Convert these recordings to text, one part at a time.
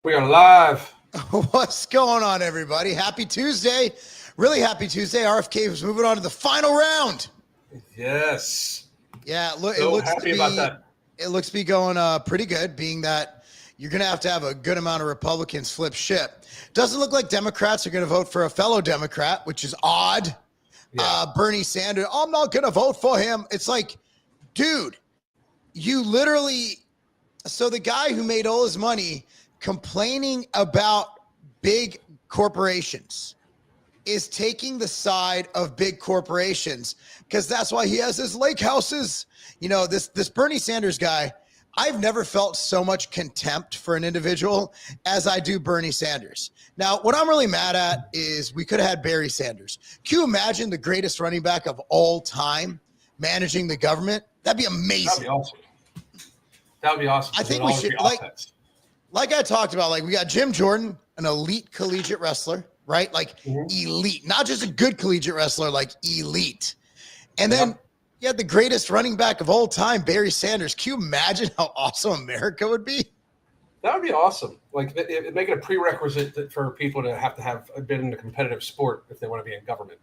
We are live. What's going on, everybody? Happy Tuesday. Really happy Tuesday. RFK is moving on to the final round. Yes. Yeah, look, So happy about that. It looks to be going pretty good, being that you're going to have a good amount of Republicans flip ship. Doesn't look like Democrats are going to vote for a fellow Democrat, which is odd. Yeah. Bernie Sanders, I'm not going to vote for him. It's like, dude, you literally, so the guy who made all his money complaining about big corporations is taking the side of big corporations because that's why he has his lake houses. You know, this Bernie Sanders guy, I've never felt so much contempt for an individual as I do Bernie Sanders. Now, what I'm really mad at is we could have had Barry Sanders. Can you imagine the greatest running back of all time managing the government? That'd be amazing. That'd be awesome. That would be awesome. I think we should, like I talked about, like we got Jim Jordan, an elite collegiate wrestler, right? Like elite, not just a good collegiate wrestler, like elite. And then you had the greatest running back of all time, Barry Sanders. Can you imagine how awesome America would be? That would be awesome. Like make it a prerequisite for people to have been in a competitive sport if they want to be in government.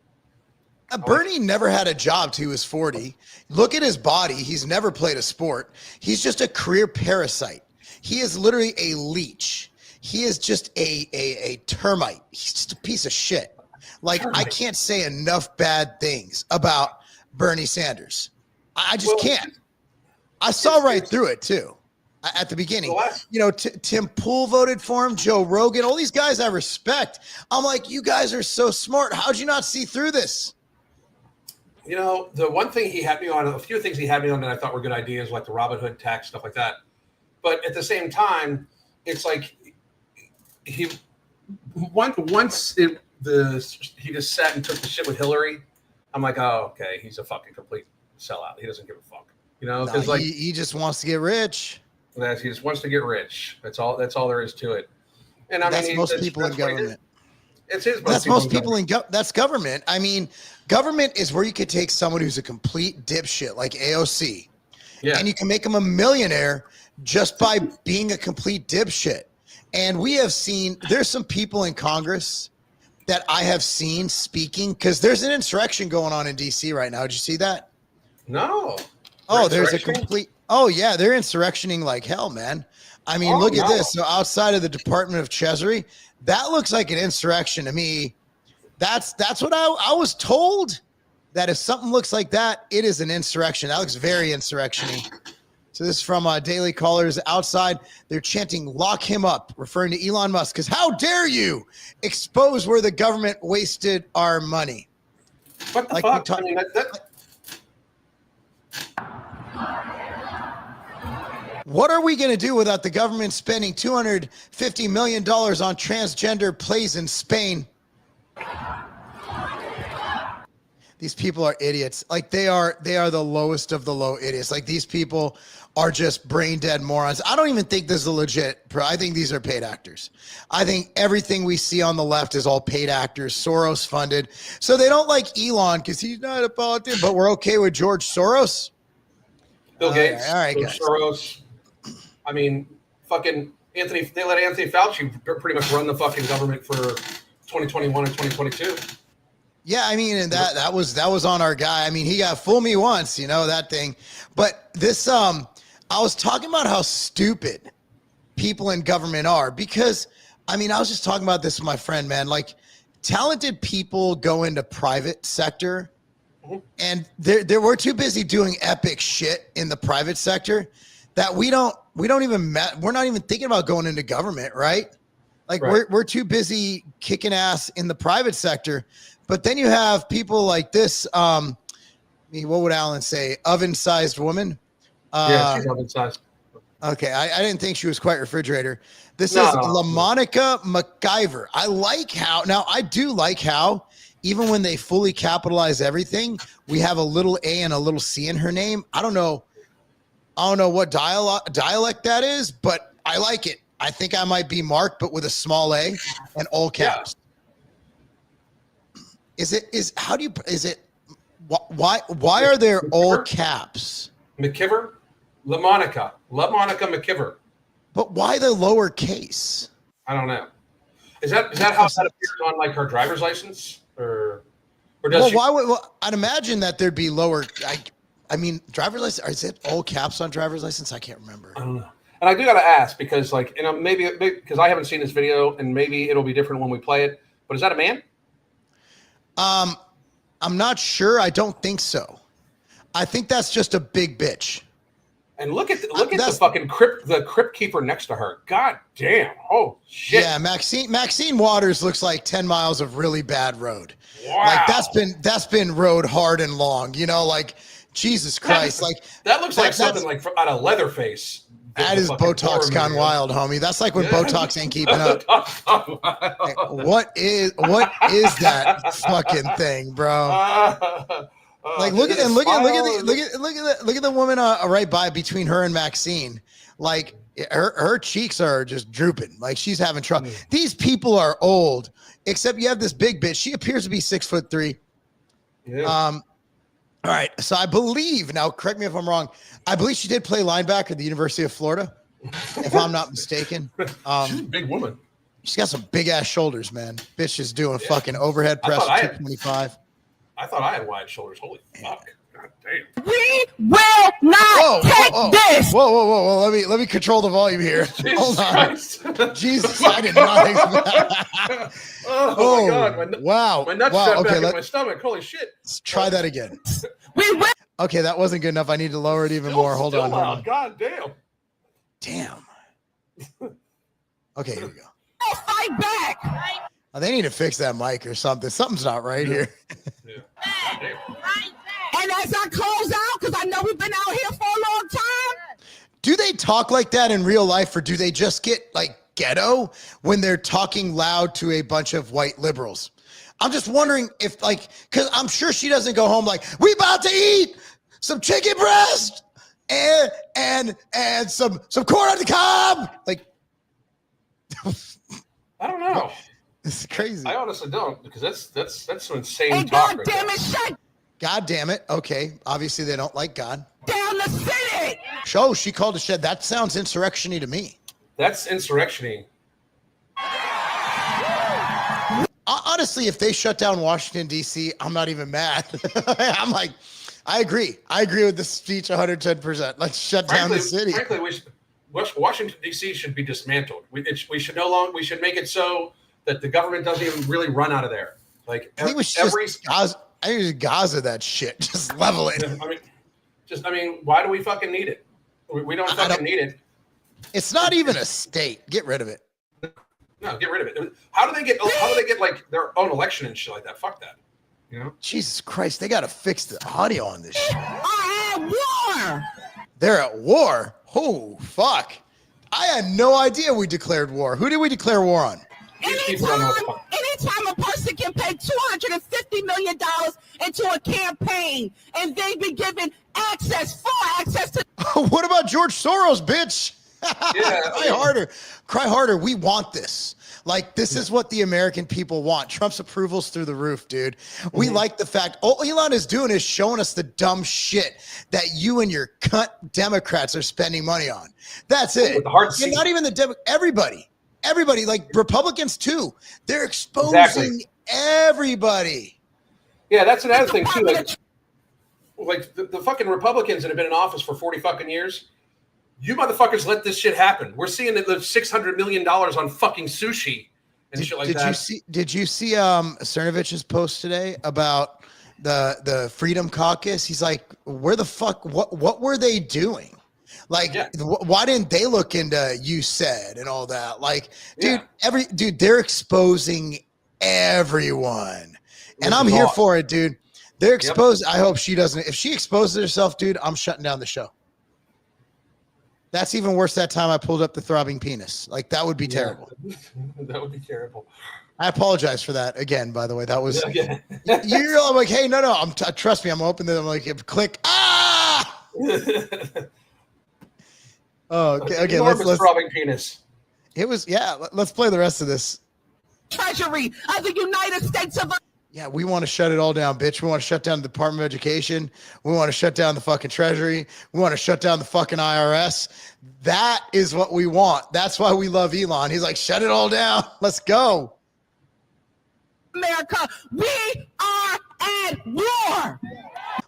Bernie never had a job till he was 40. Look at his body. He's never played a sport. He's just a career parasite. He is literally a leech. He is just a termite. He's just a piece of shit. Like, I can't say enough bad things about Bernie Sanders. I just can't. I saw right through it, too, at the beginning. You know, Tim Pool voted for him, Joe Rogan, all these guys I respect. I'm like, you guys are so smart. How'd you not see through this? You know, the one thing he had me on, a few things he had me on that I thought were good ideas, like the Robin Hood tax, stuff like that. But at the same time, it's like he just sat and took the shit with Hillary. I'm like, oh, okay, he's a fucking complete sellout. He doesn't give a fuck, you know, because he just wants to get rich. He just wants to get rich. That's all there is to it. And I mean, most people in government. It's his. That's most people in that's government. I mean, government is where you could take someone who's a complete dipshit like AOC, and you can make them a millionaire just by being a complete dipshit. And we have seen, there's some people in Congress that I have seen speaking, because there's an insurrection going on in DC right now. Did you see that? No. Oh, there's a complete, yeah, they're insurrectioning like hell, man. I mean, look at this. So outside of the Department of Treasury, that looks like an insurrection to me. That's what I was told, that if something looks like that, it is an insurrection. That looks very insurrection-y. So this is from Daily Callers. Outside, they're chanting, lock him up, referring to Elon Musk, because how dare you expose where the government wasted our money? What the fuck? I mean, what are we going to do without the government spending $250 million on transgender plays in Spain? These people are idiots. Like they are the lowest of the low idiots. Like these people are just brain dead morons. I don't even think this is a legit. I think these are paid actors. I think everything we see on the left is all paid actors, Soros funded. So they don't like Elon because he's not a politician, but we're okay with George Soros. Bill Gates, all right, guys. Soros. I mean, fucking Anthony. They let Anthony Fauci pretty much run the fucking government for 2021 and 2022. Yeah, I mean, and that was on our guy. I mean, he got fool me once, you know, that thing. But this, I was talking about how stupid people in government are because, I mean, I was just talking about this with my friend, man. Like, talented people go into private sector, and we're too busy doing epic shit in the private sector that we're not even thinking about going into government, right? Like, we're too busy kicking ass in the private sector. But then you have people like this. I mean, what would Alan say? Oven-sized woman. Yeah, she's oven-sized. Okay, I didn't think she was quite refrigerator. This is LaMonica McIver. I do like how even when they fully capitalize everything, we have a little A and a little C in her name. I don't know what dialect that is, but I like it. I think I might be Mark, but with a small A and all caps. Yeah. Why are there all caps? McIver? LaMonica McIver. But why the lower case? I don't know. Is that how that appears on like her driver's license, or does Well, she? why would? Well, I'd imagine that there'd be lower. I mean, driver's license. Is it all caps on driver's license? I can't remember. I don't know. And I do got to ask because, like, maybe because I haven't seen this video, and maybe it'll be different when we play it. But is that a man? I'm not sure. I don't think so. I think that's just a big bitch. And look at the fucking crypt keeper next to her. God damn! Oh shit! Yeah, Maxine Waters looks like 10 miles of really bad road. Wow. Like that's been road hard and long. You know, like Jesus Christ! Like that looks like something like out of Leatherface. That is Botox gone wild, homie. That's like when Botox ain't keeping up. What is that fucking thing, bro? Like look at the woman right by between her and Maxine. Like her cheeks are just drooping. Like she's having trouble. These people are old, except you have this big bitch. She appears to be 6'3". Yeah. All right. So I believe, now correct me if I'm wrong, I believe she did play linebacker at the University of Florida, if I'm not mistaken. She's a big woman. She's got some big ass shoulders, man. Bitch is doing fucking overhead press at 225. I thought I had wide shoulders. Holy fuck. God damn. We will not take this. Whoa. Let me control the volume here. Hold on. Christ. Jesus, I did not expect Oh my god. Wow. My nuts shot back in my stomach. Holy shit. Let's try that again. We will. Okay, that wasn't good enough. I need to lower it even more. Hold on. God damn. Damn. Okay, here we go. I'll fight back. Oh, they need to fix that mic or something. Something's not right here. Yeah. God damn. And as I close out, because I know we've been out here for a long time. Do they talk like that in real life, or do they just get like ghetto when they're talking loud to a bunch of white liberals? I'm just wondering if, like, because I'm sure she doesn't go home like, we about to eat some chicken breast and some corn on the cob. Like, I don't know. This is crazy. I honestly don't, because that's some insane And talk. God damn it, shut God damn it. Okay. Obviously, they don't like God. down the city. Oh, she called a shed. That sounds insurrection-y to me. That's insurrection-y. Honestly, if they shut down Washington, D.C., I'm not even mad. I'm like, I agree. I agree with the speech 110%. Let's shut down the city. Frankly, Washington, D.C. should be dismantled. We should make it so that the government doesn't even really run out of there. Like I think we should just Gaza that shit. Just level it. I mean, why do we fucking need it? We don't fucking need it. It's not even a state. Get rid of it. No, get rid of it. How do they get like their own election and shit like that? Fuck that. You know? Jesus Christ, they got to fix the audio on this shit. I had war. They're at war. Oh, fuck. I had no idea we declared war. Who did we declare war on? Anytime a person can pay $250 million into a campaign and they've been given full access to. What about George Soros, bitch? Yeah, Cry harder. We want this. Like, this is what the American people want. Trump's approval's through the roof, dude. We like the fact all Elon is doing is showing us the dumb shit that you and your cunt Democrats are spending money on. That's it. And not even the everybody, like Republicans too. They're exposing everybody. Yeah, that's another thing too. Like the fucking Republicans that have been in office for 40 fucking years. You motherfuckers let this shit happen. We're seeing the $600 million on fucking sushi and shit like that. Did you see Cernovich's post today about the Freedom Caucus? He's like, where the fuck? What were they doing? Like, why didn't they look into you said and all that? Like, dude, they're exposing everyone, and I'm here for it, dude. They're exposed. I hope she doesn't. If she exposes herself, dude, I'm shutting down the show. That's even worse. That time I pulled up the throbbing penis. Like, that would be terrible. That would be terrible. I apologize for that again, by the way. That was you're like, hey, no. Trust me, I'm open to them. Like, click. Ah. Oh, okay. Let's throbbing penis. It was let's play the rest of this. Treasury of the United States of. Yeah, we want to shut it all down, bitch. We want to shut down the Department of Education. We want to shut down the fucking Treasury. We want to shut down the fucking IRS. That is what we want. That's why we love Elon. He's like, shut it all down. Let's go. America, we are at war.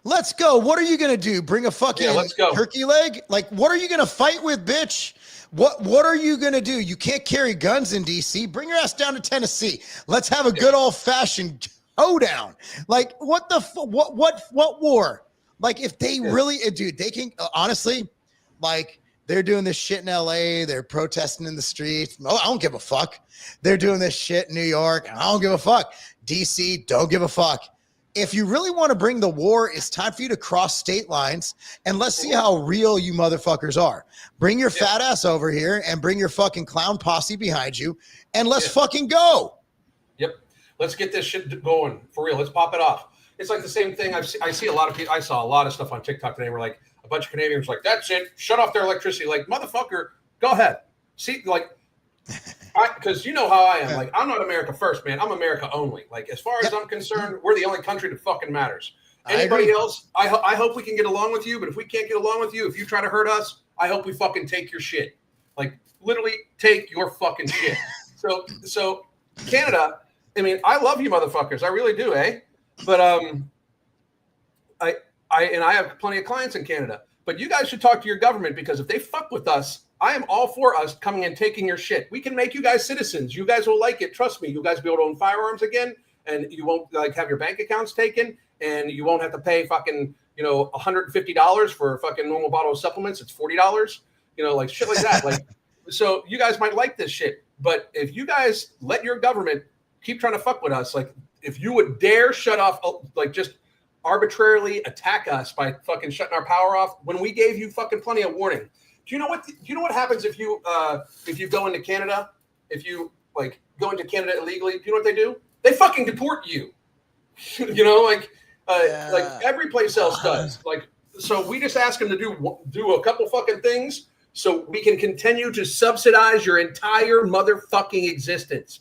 Let's go. What are you going to do? Bring a fucking let's go. turkey leg? Like, what are you going to fight with, bitch? What are you going to do? You can't carry guns in D.C. Bring your ass down to Tennessee. Let's have a good old-fashioned hoedown. Like, what the what war? Like, if they really, dude, they can, honestly, like, they're doing this shit in LA. They're protesting in the streets. Oh, I don't give a fuck. They're doing this shit in New York. I don't give a fuck. DC, don't give a fuck. If you really want to bring the war, it's time for you to cross state lines and let's see how real you motherfuckers are. Bring your fat ass over here and bring your fucking clown posse behind you and let's fucking go. Yep. Let's get this shit going for real. Let's pop it off. It's like the same thing. I see a lot of people. I saw a lot of stuff on TikTok today where like a bunch of Canadians were like, that's it. Shut off their electricity. Like, motherfucker, go ahead. See, like, because you know how I am. Like, I'm not America first, man. I'm America only. Like, as far as I'm concerned, we're the only country that fucking matters. Anybody else, I hope we can get along with you. But if we can't get along with you, if you try to hurt us, I hope we fucking take your shit. Like, literally take your fucking shit. So Canada, I mean, I love you motherfuckers. I really do, eh? But I have plenty of clients in Canada. But you guys should talk to your government because if they fuck with us, I am all for us coming and taking your shit. We can make you guys citizens. You guys will like it. Trust me. You guys will be able to own firearms again, and you won't like have your bank accounts taken, and you won't have to pay fucking $150 for a fucking normal bottle of supplements. It's $40. Like shit like that. Like, so you guys might like this shit. But if you guys let your government keep trying to fuck with us, like if you would dare shut off, like just arbitrarily attack us by fucking shutting our power off when we gave you fucking plenty of warning. Do you know what happens if you go into Canada? If you like go into Canada illegally, do you know what they do? They fucking deport you. Like every place else does. Like, so we just ask them to do a couple fucking things so we can continue to subsidize your entire motherfucking existence.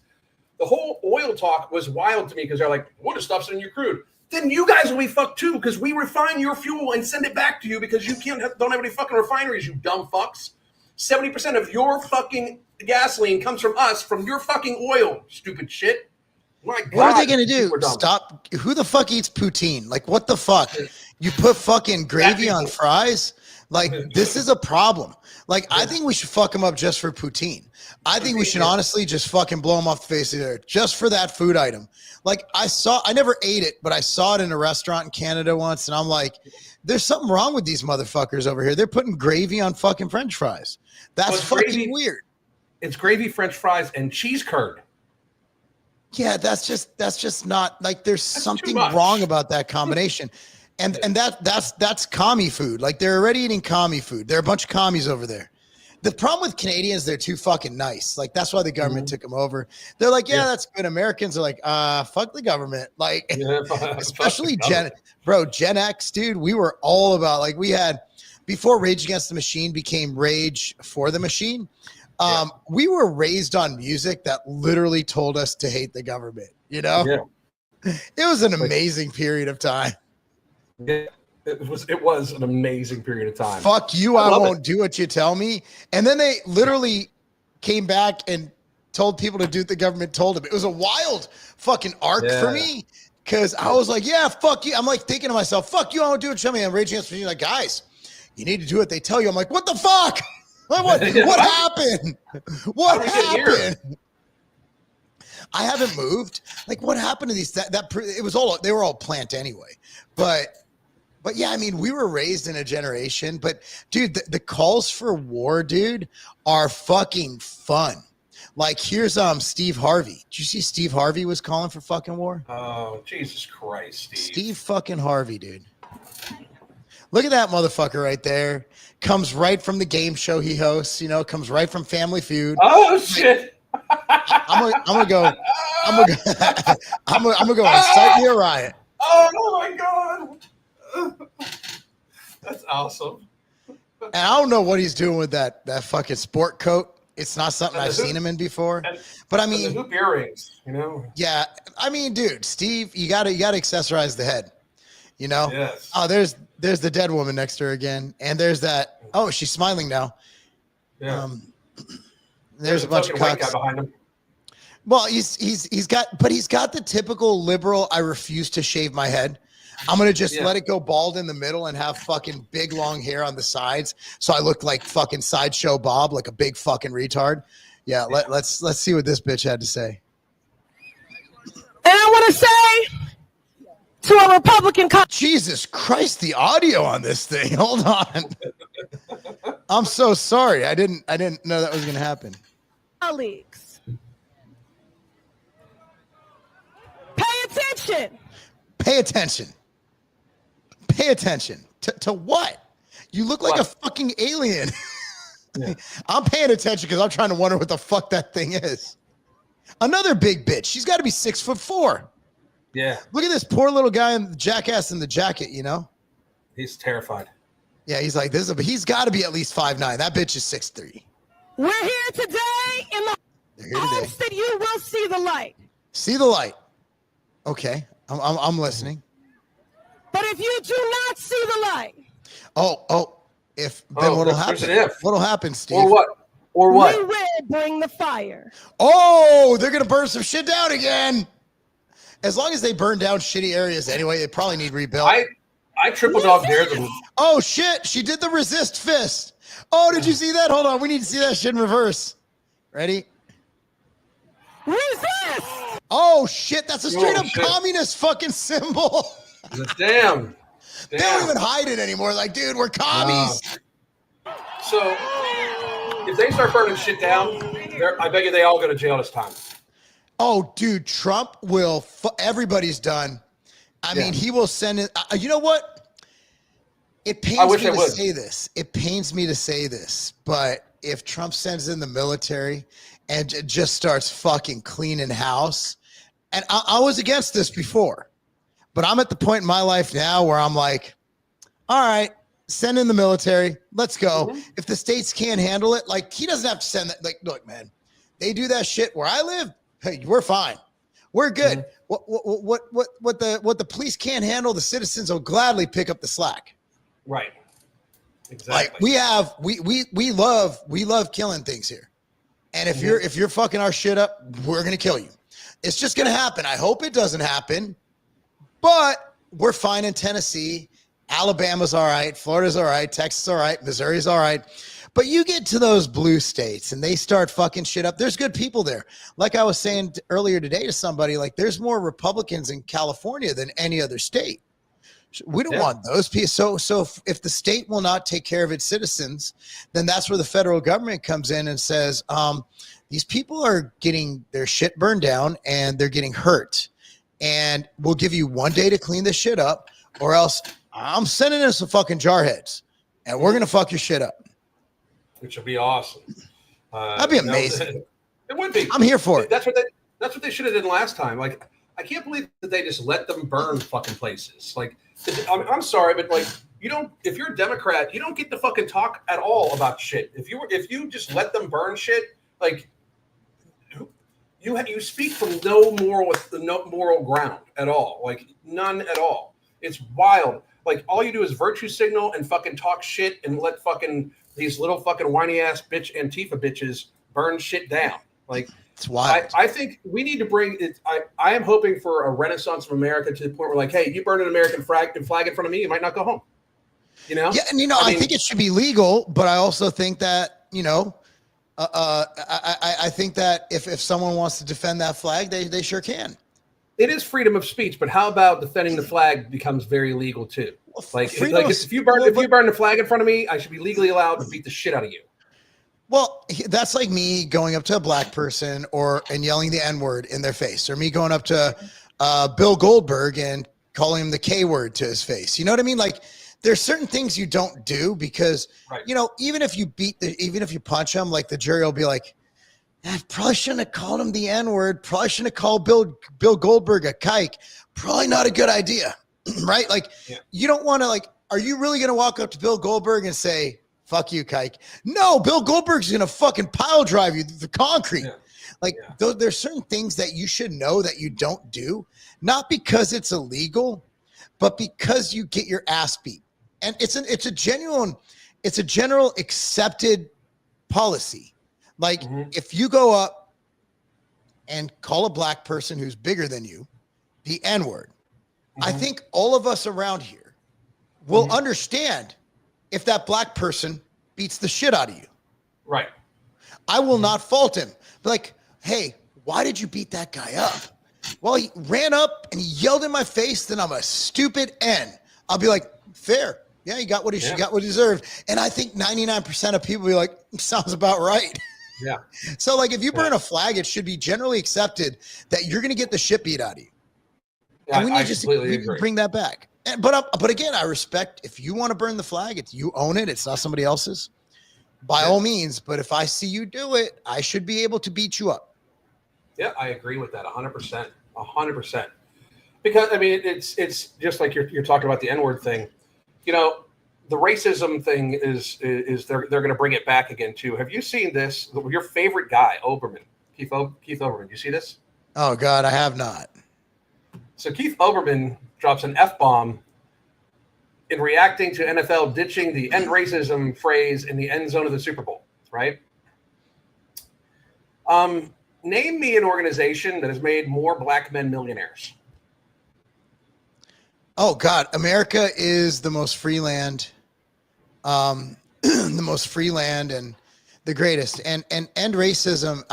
The whole oil talk was wild to me because they're like, what if stuff's in your crude? Then you guys will be fucked too because we refine your fuel and send it back to you because you don't have any fucking refineries, you dumb fucks. 70% of your fucking gasoline comes from us, from your fucking oil, stupid shit. My God, what are they going to do? Stop. Who the fuck eats poutine? Like, what the fuck? You put fucking gravy on fries? Like, this is a problem. Like, I think we should fuck them up just for poutine. I think we should honestly just fucking blow them off the face of the earth just for that food item. Like, I never ate it, but I saw it in a restaurant in Canada once, and I'm like, there's something wrong with these motherfuckers over here. They're putting gravy on fucking French fries. That's fucking weird. It's gravy, French fries, and cheese curd. Yeah, that's just not like there's something wrong about that combination. And that's commie food. Like they're already eating commie food. There are a bunch of commies over there. The problem with Canadians, they're too fucking nice. Like that's why the government took them over. They're like, yeah, that's good. Americans are like, fuck the government. Like, especially Gen X, dude. We were all about like we had before Rage Against the Machine became Rage for the Machine. We were raised on music that literally told us to hate the government. It was an amazing period of time. Yeah, it was an amazing period of time. Fuck you, I won't do what you tell me. And then they literally came back and told people to do what the government told them. It was a wild fucking arc for me because I was like, yeah, fuck you. I'm like thinking to myself, fuck you, I won't do what you tell me. I'm raging against me. Like, guys, you need to do what they tell you. I'm like, what the fuck? What happened? What happened? I haven't moved. Like, what happened to these? They were all plant anyway. But yeah, I mean, we were raised in a generation. But dude, the calls for war, dude, are fucking fun. Like, here's Steve Harvey. Did you see Steve Harvey was calling for fucking war? Oh, Jesus Christ, Steve fucking Harvey, dude. Look at that motherfucker right there. Comes right from the game show he hosts, comes right from Family Feud. Oh shit. I'm gonna go incite me a riot. Oh my God. That's awesome. And I don't know what he's doing with that fucking sport coat. It's not something And I've seen him in before. and, But I and the mean, hoop earrings, you know. yeah, I mean, dude, Steve, you gotta accessorize the head. You know? Yes. Oh, there's the dead woman next to her again. And there's that. Oh, she's smiling now. Yeah. There's a bunch of white guy cucks. behind him. Well, he's got the typical liberal, I refuse to shave my head. I'm going to just let it go bald in the middle and have fucking big long hair on the sides. So I look like fucking Sideshow Bob, like a big fucking retard. Yeah. Let's see what this bitch had to say. And I want to say to a Republican Jesus Christ, the audio on this thing. Hold on. I'm so sorry. I didn't know that was going to happen. colleagues, pay attention. Pay attention. Pay attention. To what? You look like a fucking alien. Yeah. I'm paying attention because I'm trying to wonder what the fuck that thing is. Another big bitch. She's got to be 6'4". Yeah. Look at this poor little guy in the jackass in the jacket, you know? He's terrified. Yeah, he's like this, but he's got to be at least 5'9". That bitch is 6'3". We're here today in the hopes that you will see the light. See the light. Okay, I'm listening. But if you do not see the light, then what'll happen? What'll happen, Steve? Or what? Or what? we will bring the fire. Oh, they're gonna burn some shit down again. As long as they burn down shitty areas anyway, they probably need rebuilt. I triple dog dare them. Oh shit, she did the resist fist. Oh, did you see that? Hold on, we need to see that shit in reverse. Ready? Resist! Oh shit, that's a straight up communist fucking symbol. Damn. They don't even hide it anymore. Like, dude, we're commies. So if they start burning shit down, I bet you they all go to jail this time. Oh, dude, Trump will. Everybody's done. I mean, he will send it. You know what? It pains me to say this. It pains me to say this, but if Trump sends in the military and just starts fucking cleaning house, and I was against this before, but I'm at the point in my life now where I'm like, all right, send in the military. Let's go. Mm-hmm. If the states can't handle it, like he doesn't have to send that. Like, look, man, they do that shit where I live. Hey, we're fine. We're good. Mm-hmm. What the police can't handle, the citizens will gladly pick up the slack. Right. Exactly. Like we love killing things here. And if you're fucking our shit up, we're gonna kill you. It's just gonna happen. I hope it doesn't happen, but we're fine in Tennessee. Alabama's all right, Florida's all right, Texas all right, Missouri's all right. But you get to those blue states and they start fucking shit up. There's good people there. Like I was saying earlier today to somebody, like there's more Republicans in California than any other state. We don't want those people. So if the state will not take care of its citizens, then that's where the federal government comes in and says, these people are getting their shit burned down and they're getting hurt. And we'll give you 1 day to clean this shit up, or else I'm sending in some fucking jarheads and we're going to fuck your shit up. Which would be awesome. That'd be amazing. It would be. I'm here for it. That's what they should have done last time. Like, I can't believe that they just let them burn fucking places. Like, I'm sorry, but like, if you're a Democrat, you don't get to fucking talk at all about shit. If you just let them burn shit, like, you speak from no moral ground at all. Like, none at all. It's wild. Like, all you do is virtue signal and fucking talk shit and let fucking these little fucking whiny ass bitch Antifa bitches burn shit down. Like, it's wild. I think we need to bring it. I am hoping for a renaissance of America to the point where, like, hey, you burn an American flag in front of me, you might not go home. You know? Yeah, and I think it should be legal, but I also think that, I think that if someone wants to defend that flag, they sure can. It is freedom of speech, but how about defending the flag becomes very legal too? Like if you burn the flag in front of me, I should be legally allowed to beat the shit out of you. Well, that's like me going up to a black person and yelling the N-word in their face, or me going up to Bill Goldberg and calling him the K word to his face. You know what I mean? Like, there's certain things you don't do because, even if you punch him, like the jury will be like, I probably shouldn't have called him the N-word. Probably shouldn't have called Bill Goldberg a kike. Probably not a good idea, right? Like, you don't want to, like, are you really going to walk up to Bill Goldberg and say, Fuck you, Kike. No, Bill Goldberg's gonna fucking pile drive you through the concrete. Yeah. Like there's certain things that you should know that you don't do, not because it's illegal, but because you get your ass beat. And it's a general accepted policy. Like if you go up and call a black person who's bigger than you the N-word, I think all of us around here will understand if that black person beats the shit out of you. Right. I will not fault him. Like, hey, why did you beat that guy up? Well, he ran up and he yelled in my face that I'm a stupid N. I'll be like, fair. Yeah, he got what he got what he deserved. And I think 99% of people be like, sounds about right. Yeah. So like if you burn a flag, it should be generally accepted that you're going to get the shit beat out of you. Yeah, and we need to bring that back. But again, I respect if you want to burn the flag, it's you own it. It's not somebody else's. By all means. But if I see you do it, I should be able to beat you up. Yeah, I agree with that 100%. 100%. Because I mean, it's just like you're talking about the N-word thing. You know, the racism thing is they're going to bring it back again too. Have you seen this? Your favorite guy, Oberman, Keith Oberman. You see this? Oh God, I have not. So Keith Oberman drops an F-bomb in reacting to NFL ditching the end racism phrase in the end zone of the Super Bowl, right? Name me an organization that has made more black men millionaires. Oh God, America is the most free land, the most free land and the greatest. And racism.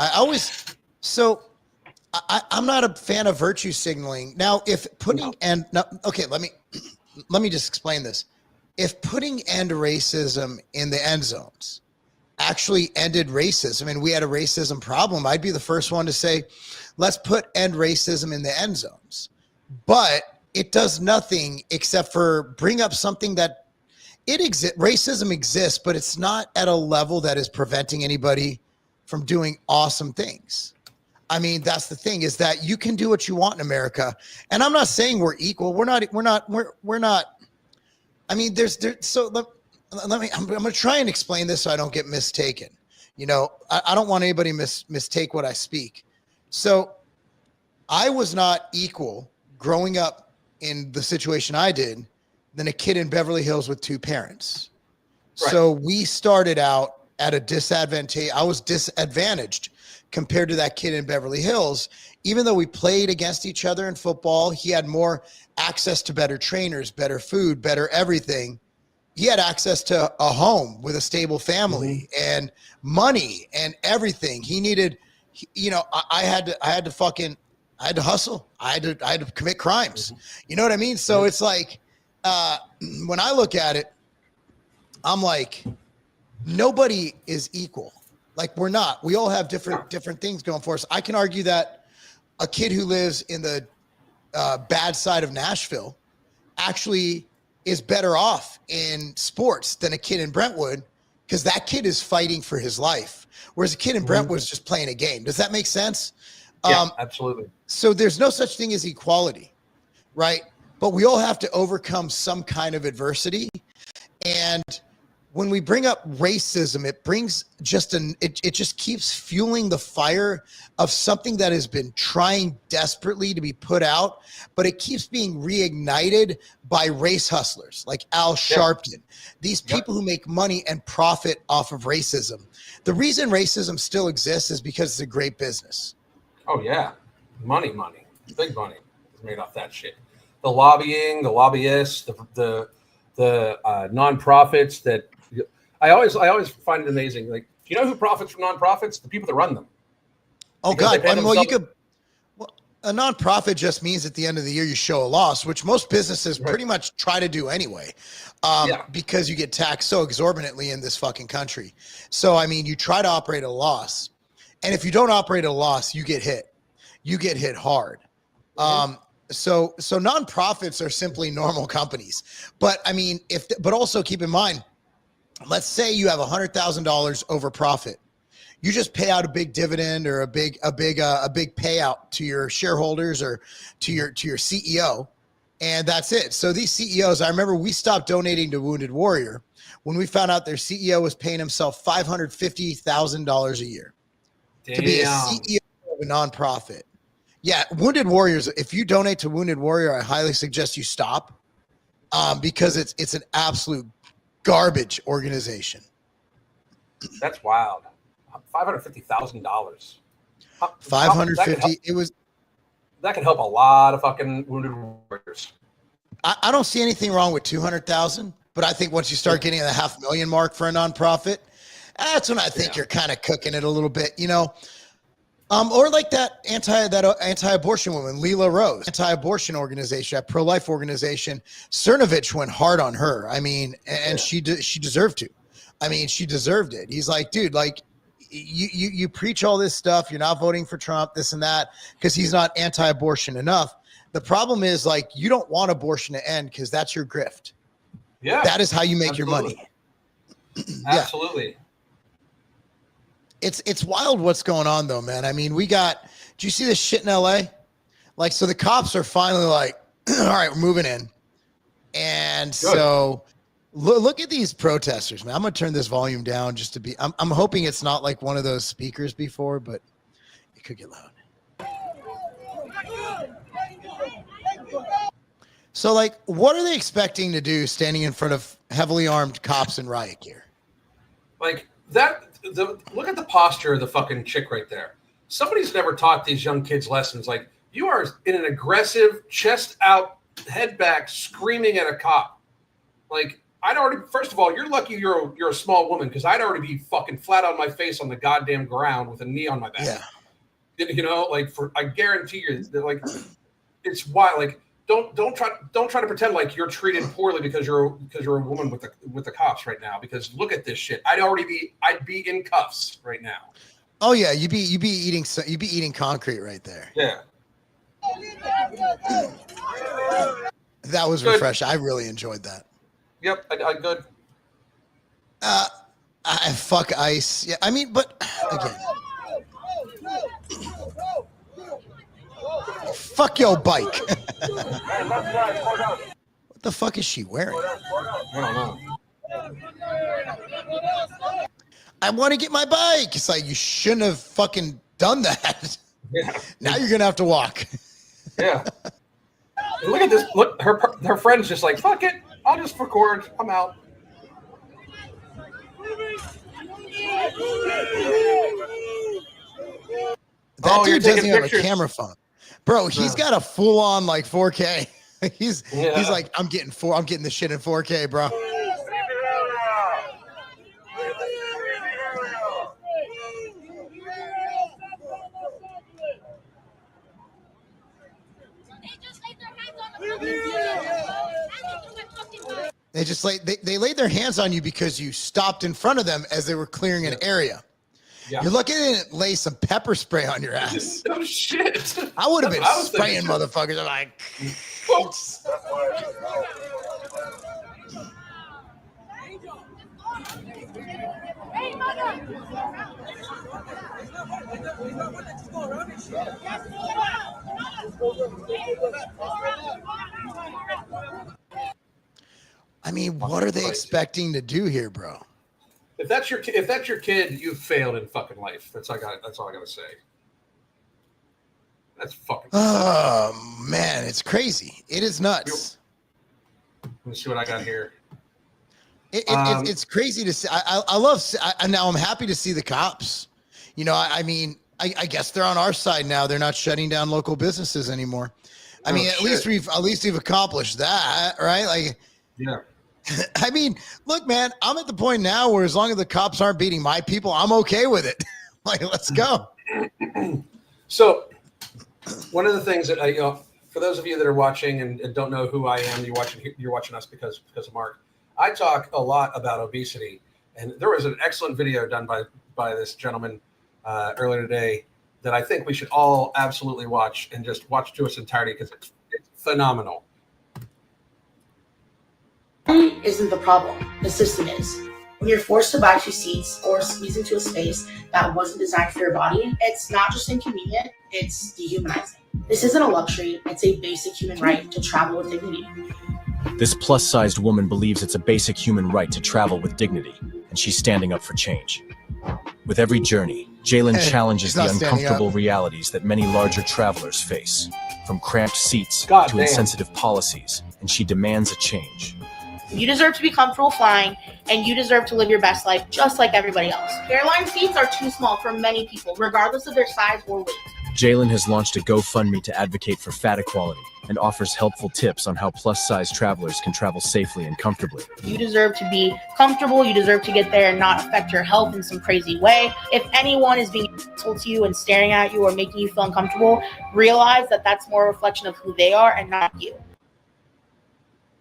I'm not a fan of virtue signaling. Now, if putting let me just explain this. If putting end racism in the end zones actually ended racism and we had a racism problem, I'd be the first one to say, let's put end racism in the end zones. But it does nothing except for bring up something that racism exists, but it's not at a level that is preventing anybody from doing awesome things. I mean, that's the thing is that you can do what you want in America. And I'm not saying we're equal. We're not. I mean, I'm going to try and explain this so I don't get mistaken. You know, I don't want anybody mistake what I speak. So I was not equal growing up in the situation I did than a kid in Beverly Hills with two parents. Right. So we started out at a disadvantage. I was disadvantaged compared to that kid in Beverly Hills. Even though we played against each other in football, he had more access to better trainers, better food, better everything. He had access to a home with a stable family and money and everything. He needed, you know, I had to hustle. I had to commit crimes. You know what I mean? So it's like, when I look at it, I'm like, nobody is equal. Like we're not. We all have different things going for us. I can argue that a kid who lives in the bad side of Nashville actually is better off in sports than a kid in Brentwood because that kid is fighting for his life, whereas a kid in Brentwood is just playing a game. Does that make sense? Yeah, absolutely. So there's no such thing as equality, right? But we all have to overcome some kind of adversity. And when we bring up racism, it brings it just keeps fueling the fire of something that has been trying desperately to be put out, but it keeps being reignited by race hustlers like Al Sharpton, these people who make money and profit off of racism. The reason racism still exists is because it's a great business. Oh yeah. Money, big money is made off that shit. The lobbying, the lobbyists, the nonprofits that I always find it amazing. Like, do you know who profits from nonprofits? The people that run them. Oh God! I mean, a nonprofit just means at the end of the year you show a loss, which most businesses pretty much try to do anyway, because you get taxed so exorbitantly in this fucking country. So I mean, you try to operate a loss, and if you don't operate a loss, you get hit. You get hit hard. So nonprofits are simply normal companies. But I mean, but also keep in mind, let's say you have $100,000 over profit. You just pay out a big dividend or a big payout to your shareholders or to your CEO, and that's it. So these CEOs, I remember we stopped donating to Wounded Warrior when we found out their CEO was paying himself $550,000 a year to be a CEO of a nonprofit. Yeah, Wounded Warriors. If you donate to Wounded Warrior, I highly suggest you stop because it's an absolute garbage organization. That's wild. $550,000. 550. It was. That could help a lot of fucking Wounded Warriors. I don't see anything wrong with 200,000, but I think once you start getting the $500,000 mark for a nonprofit, that's when I think you're kind of cooking it a little bit, you know. Or like that anti-abortion woman, Leela Rose, anti-abortion organization, a pro-life organization. Cernovich went hard on her. I mean, and she deserved to. I mean, she deserved it. He's like, dude, like you preach all this stuff. You're not voting for Trump, this and that, because he's not anti-abortion enough. The problem is, like, you don't want abortion to end because that's your grift. Yeah, that is how you make your money. Absolutely. It's wild what's going on though, man. I mean, do you see this shit in LA? Like, so the cops are finally like, all right, we're moving in. And so look at these protesters, man. I'm going to turn this volume down just to be, I'm hoping it's not like one of those speakers before, but it could get loud. So, like, what are they expecting to do standing in front of heavily armed cops in riot gear? Like that, look at the posture of the fucking chick right there. Somebody's never taught these young kids lessons. Like, you are in an aggressive, chest out, head back, screaming at a cop. Like, first of all, you're lucky you're a small woman, because I'd already be fucking flat on my face on the goddamn ground with a knee on my back. Yeah. You know, like, I guarantee you, like, it's wild. Like, don't try to pretend like you're treated poorly because you're a woman with the cops right now. Because look at this shit. I'd be in cuffs right now. Oh yeah, you'd be eating concrete right there. Yeah. That was refreshing. I really enjoyed that. Yep, I good. I fuck ICE. Yeah, I mean, but again. Fuck your bike. What the fuck is she wearing? I don't know. I want to get my bike. It's like, you shouldn't have fucking done that. Yeah. Now you're gonna have to walk. Yeah. Look at this. Look, her friend's just like, fuck it. I'll just record. I'm out. That dude doesn't have a camera phone. Bro, he's got a full on like 4K. He's like, I'm getting this shit in 4K, bro. They laid their hands on you because you stopped in front of them as they were clearing an area. Yeah. You're looking at it, lay some pepper spray on your ass. Oh shit! I would have been spraying motherfuckers. I'm like, I mean, what are they expecting to do here, bro? If that's your kid, you've failed in fucking life. That's all I gotta say. That's fucking. Oh man, it's crazy. It is nuts. Let me see what I got here. It's crazy to see. Now I'm happy to see the cops. You know, I mean, I guess they're on our side now. They're not shutting down local businesses anymore. I mean, at least we've accomplished that, right? Like, yeah. I mean, look, man, I'm at the point now where as long as the cops aren't beating my people, I'm okay with it. Like, let's go. So, one of the things that for those of you that are watching and don't know who I am, you're watching us because of Mark. I talk a lot about obesity, and there was an excellent video done by this gentleman earlier today that I think we should all absolutely watch and just watch to its entirety because it's phenomenal. Isn't the problem. The system is. When you're forced to buy 2 seats or squeeze into a space that wasn't designed for your body, it's not just inconvenient, it's dehumanizing. This isn't a luxury, it's a basic human right to travel with dignity. This plus-sized woman believes it's a basic human right to travel with dignity, and she's standing up for change. With every journey, Jalen challenges the uncomfortable realities that many larger travelers face, from cramped seats to insensitive policies, and she demands a change. You deserve to be comfortable flying, and you deserve to live your best life just like everybody else. Airline seats are too small for many people, regardless of their size or weight. Jalen has launched a GoFundMe to advocate for fat equality and offers helpful tips on how plus-size travelers can travel safely and comfortably. You deserve to be comfortable. You deserve to get there and not affect your health in some crazy way. If anyone is being asshole to you and staring at you or making you feel uncomfortable, realize that that's more a reflection of who they are and not you.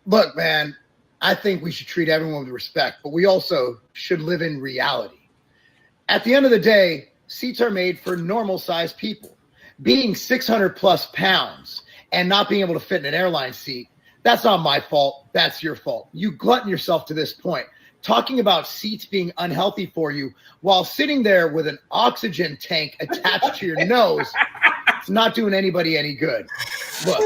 Look, man, I think we should treat everyone with respect, but we also should live in reality. At the end of the day, seats are made for normal-sized people. Being 600 plus pounds and not being able to fit in an airline seat, that's not my fault. That's your fault. You glutton yourself to this point. Talking about seats being unhealthy for you while sitting there with an oxygen tank attached to your nose, it's not doing anybody any good. Look,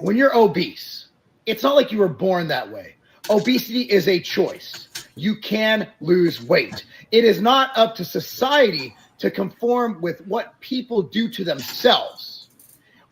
when you're obese, it's not like you were born that way. Obesity is a choice. You can lose weight. It is not up to society to conform with what people do to themselves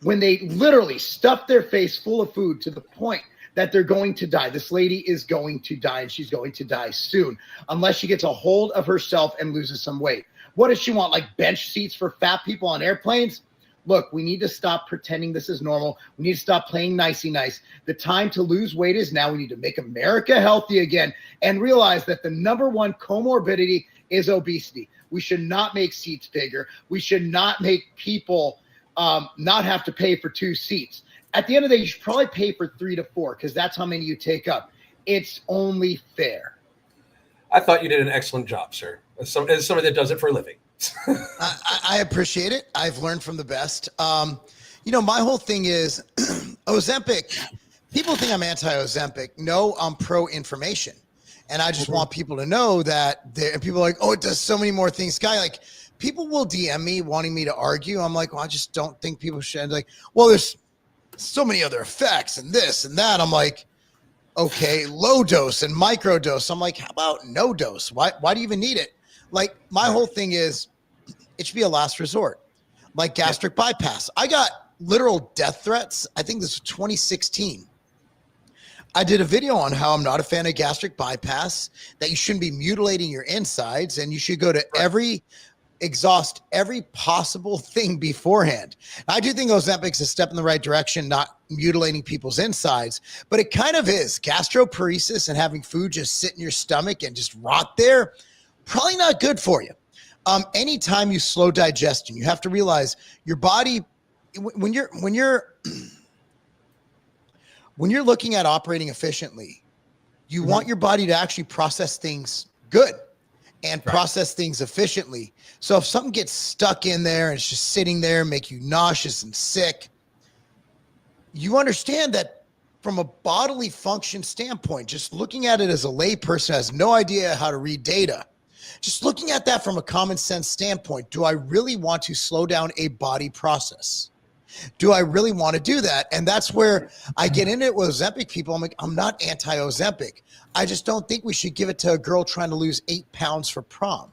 when they literally stuff their face full of food to the point that they're going to die. This lady is going to die, and she's going to die soon unless she gets a hold of herself and loses some weight. What does she want, like bench seats for fat people on airplanes? Look, we need to stop pretending this is normal. We need to stop playing nicey nice. The time to lose weight is now. We need to make America healthy again and realize that the number one comorbidity is obesity. We should not make seats bigger. We should not make people not have to pay for 2 seats. At the end of the day, you should probably pay for 3 to 4 because that's how many you take up. It's only fair. I thought you did an excellent job, sir. As somebody that does it for a living. I appreciate it. I've learned from the best. My whole thing is Ozempic. People think I'm anti-Ozempic. No, I'm pro-information. And I just want people to know that and people are like, oh, it does so many more things. Guy, like, people will DM me wanting me to argue. I'm like, well, I just don't think people should. Like, well, there's so many other effects and this and that. I'm like, okay, low dose and micro dose. I'm like, how about no dose? Why do you even need it? Like, my whole thing is it should be a last resort, like gastric bypass. I got literal death threats. I think this was 2016. I did a video on how I'm not a fan of gastric bypass, that you shouldn't be mutilating your insides, and you should go to exhaust every possible thing beforehand. I do think Ozempic's a step in the right direction, not mutilating people's insides, but it kind of is. Gastroparesis and having food just sit in your stomach and just rot there, probably not good for you. Anytime you slow digestion, you have to realize your body, when you're looking at operating efficiently, you want your body to actually process things good and process things efficiently. So if something gets stuck in there and it's just sitting there, make you nauseous and sick, you understand that from a bodily function standpoint, just looking at it as a layperson who has no idea how to read data, just looking at that from a common sense standpoint, do I really want to slow down a body process? Do I really want to do that? And that's where I get into it with Ozempic people. I'm like, I'm not anti-Ozempic. I just don't think we should give it to a girl trying to lose 8 pounds for prom.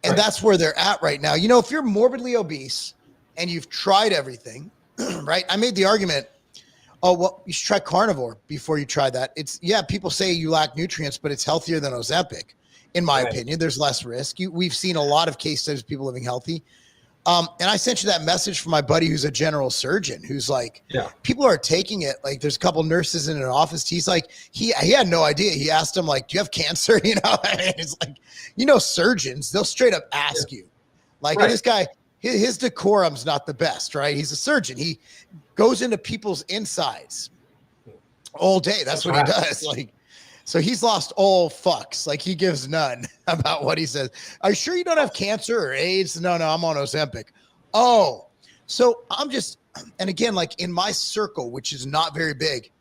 And that's where they're at right now. You know, if you're morbidly obese and you've tried everything, right? I made the argument, oh, well, you should try carnivore before you try that. People say you lack nutrients, but it's healthier than Ozempic. In my opinion, there's less risk. We've seen a lot of case studies of people living healthy. And I sent you that message from my buddy who's a general surgeon, who's like, people are taking it. Like, there's a couple nurses in an office. He's like, he had no idea. He asked him, like, do you have cancer? You know, it's like, surgeons, they'll straight up ask you. Like, this guy, his decorum's not the best, right? He's a surgeon. He goes into people's insides all day. That's what he does. Like, so he's lost all fucks. Like, he gives none about what he says. Are you sure you don't have cancer or AIDS? No, I'm on Ozempic. Oh, so I'm just, and again, like in my circle, which is not very big,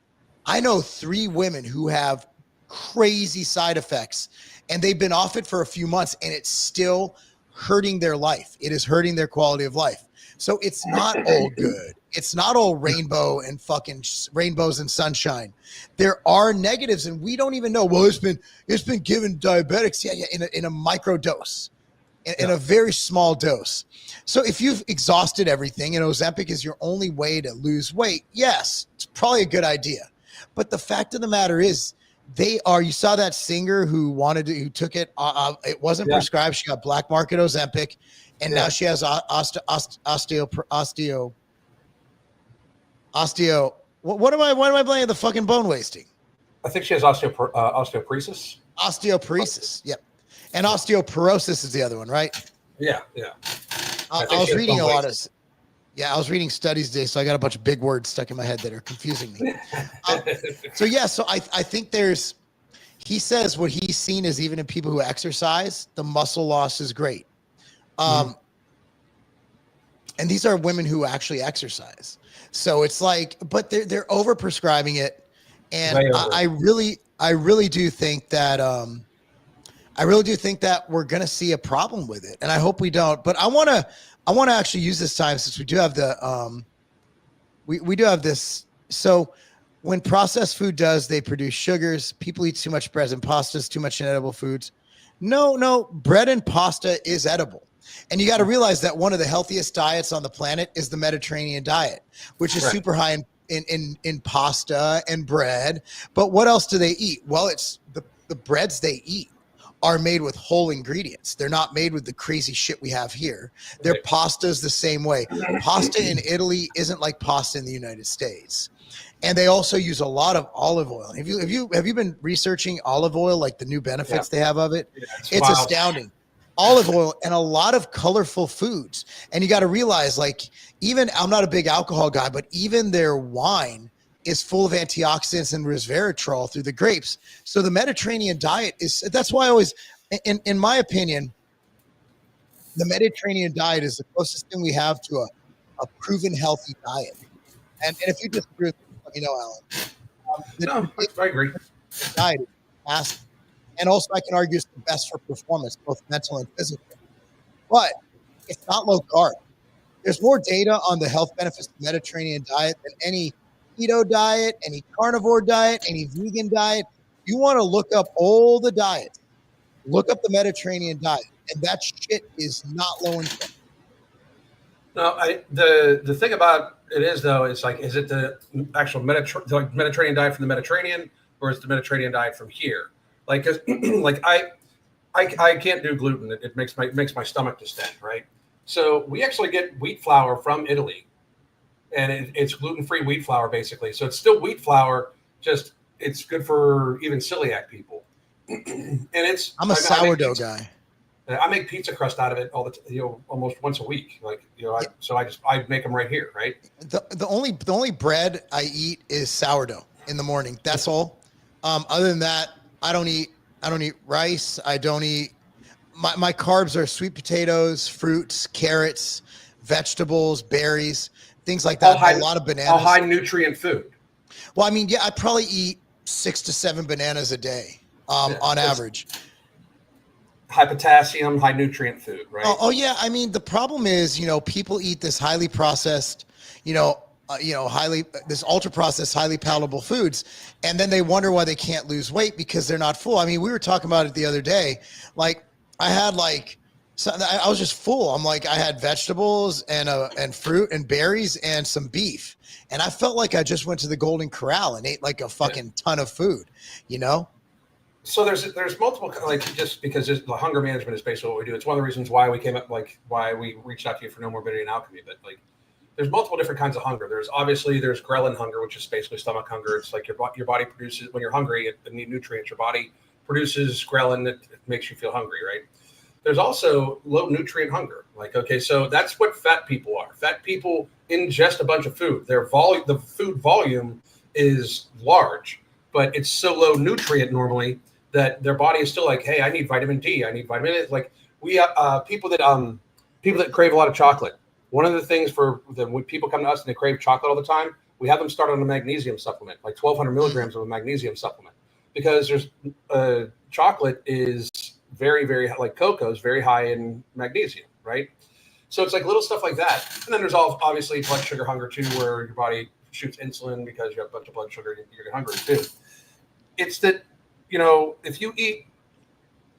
I know 3 women who have crazy side effects, and they've been off it for a few months, and it's still hurting their life. It is hurting their quality of life. So it's not all good. It's not all rainbow and fucking rainbows and sunshine. There are negatives, and we don't even know. Well, it's been given diabetics, in a micro dose, in a very small dose. So if you've exhausted everything and Ozempic is your only way to lose weight, yes, it's probably a good idea. But the fact of the matter is, you saw that singer who took it. It wasn't prescribed. She got black market Ozempic, and now she has osteo. What am I blaming? The fucking bone wasting. I think she has osteoporosis. Osteoporosis. Yep. And osteoporosis is the other one, right? Yeah. I was reading a lot of. Yeah, I was reading studies today, so I got a bunch of big words stuck in my head that are confusing me. So I think he says what he's seen is even in people who exercise, the muscle loss is great. And these are women who actually exercise. So it's like, but they're over prescribing it. And I really do think that, we're going to see a problem with it. And I hope we don't, but I want to actually use this time, since we do have we do have this. So when processed food they produce sugars. People eat too much bread and pastas, too much inedible foods. No, bread and pasta is edible. And you got to realize that one of the healthiest diets on the planet is the Mediterranean diet, which is super high in pasta and bread. But what else do they eat? Well, it's the breads they eat are made with whole ingredients. They're not made with the crazy shit we have here. Their pasta's the same way. Pasta in Italy isn't like pasta in the United States. And they also use a lot of olive oil. Have you been researching olive oil, like the new benefits they have of it? Yeah, it's astounding. Olive oil and a lot of colorful foods. And you got to realize, like, even I'm not a big alcohol guy, but even their wine is full of antioxidants and resveratrol through the grapes. So the Mediterranean diet that's why I always, in my opinion, the Mediterranean diet is the closest thing we have to a proven healthy diet. And if you disagree with me, let me know, Alan. I agree. Diet is fast. And also I can argue it's the best for performance, both mental and physical. But it's not low carb. There's more data on the health benefits of the Mediterranean diet than any keto diet, any carnivore diet, any vegan diet. You want to look up all the diets. Look up the Mediterranean diet, and that shit is not low in carb. No, the thing about it is, though, it's like, is it the actual Mediterranean diet from the Mediterranean, or is it the Mediterranean diet from here? Like, cause like I can't do gluten. It makes my stomach distend, right? So we actually get wheat flour from Italy, and it's gluten-free wheat flour, basically. So it's still wheat flour, just it's good for even celiac people. And I'm a sourdough guy. I make pizza crust out of it almost once a week. Like, I make them right here, right? The only bread I eat is sourdough in the morning. That's all. Other than that, I don't eat rice. I don't eat. My carbs are sweet potatoes, fruits, carrots, vegetables, berries, things like that. A lot of bananas. All high nutrient food. Well, I mean, I probably eat 6 to 7 bananas a day on average. High potassium, high nutrient food, right? Oh yeah. I mean, the problem is, people eat this highly processed, this ultra processed, highly palatable foods. And then they wonder why they can't lose weight because they're not full. I mean, we were talking about it the other day. Like I had I was just full. I'm like, I had vegetables and fruit and berries and some beef. And I felt like I just went to the Golden Corral and ate like a fucking ton of food, So there's multiple, like, just because the hunger management is basically what we do. It's one of the reasons why we why we reached out to you for No Morbidity and Alchemy. But like, there's multiple different kinds of hunger. There's ghrelin hunger, which is basically stomach hunger. It's like your body produces, when you're hungry and need nutrients, your body produces ghrelin that makes you feel hungry, right? There's also low nutrient hunger. Like, okay, so that's what fat people are. Fat people ingest a bunch of food. The food volume is large, but it's so low nutrient normally that their body is still like, hey, I need vitamin D. I need vitamin A. Like we people that crave a lot of chocolate. One of the things when people come to us and they crave chocolate all the time, we have them start on a magnesium supplement, like 1,200 milligrams of a magnesium supplement, because chocolate is very, very, like cocoa is very high in magnesium, right? So it's like little stuff like that. And then there's obviously blood sugar hunger too, where your body shoots insulin because you have a bunch of blood sugar, you're hungry too. It's that, if you eat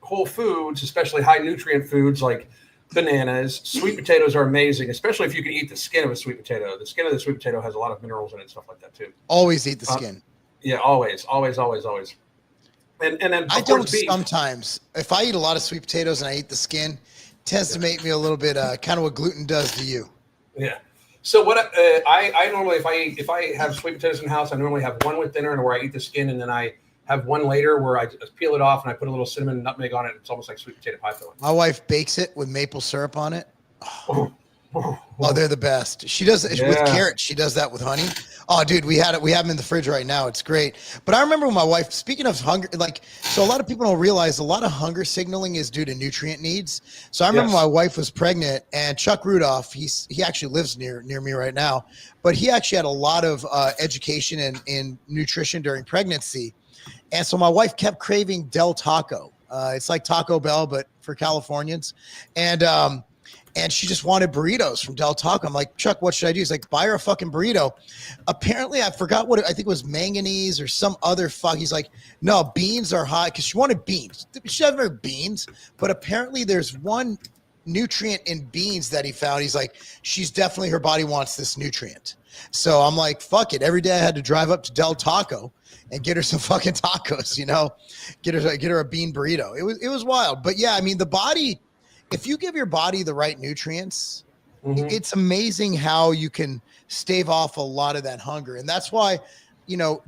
whole foods, especially high nutrient foods like bananas, sweet potatoes are amazing, especially if you can eat the skin of a sweet potato. The skin of the sweet potato has a lot of minerals in it and stuff like that too. Always eat the skin. Yeah, always. And then I don't sometimes. If I eat a lot of sweet potatoes and I eat the skin, it tends to make me a little bit kind of what gluten does to you. Yeah. So what I normally, if I have sweet potatoes in the house, I normally have one with dinner and where I eat the skin, and then I have one later where I just peel it off and I put a little cinnamon and nutmeg on it. It's almost like sweet potato pie filling. My wife bakes it with maple syrup on it. Oh, they're the best. She does it with carrots. She does that with honey. Oh, dude, we have them in the fridge right now. It's great. But I remember when my wife, speaking of hunger, so a lot of people don't realize a lot of hunger signaling is due to nutrient needs. So I remember my wife was pregnant, and Chuck Rudolph, he actually lives near me right now, but he actually had a lot of education in nutrition during pregnancy. And so my wife kept craving Del Taco. It's like Taco Bell, but for Californians. And she just wanted burritos from Del Taco. I'm like, Chuck, what should I do? He's like, buy her a fucking burrito. Apparently, I forgot I think it was manganese or some other fuck. He's like, no, beans are high, because she wanted beans. She had her beans, but apparently there's one nutrient in beans that he found. He's like, her body wants this nutrient. So I'm like, fuck it. Every day I had to drive up to Del Taco and get her some fucking tacos, get her a bean burrito. It was wild. But yeah, I mean, the body, if you give your body the right nutrients, it's amazing how you can stave off a lot of that hunger. And that's why,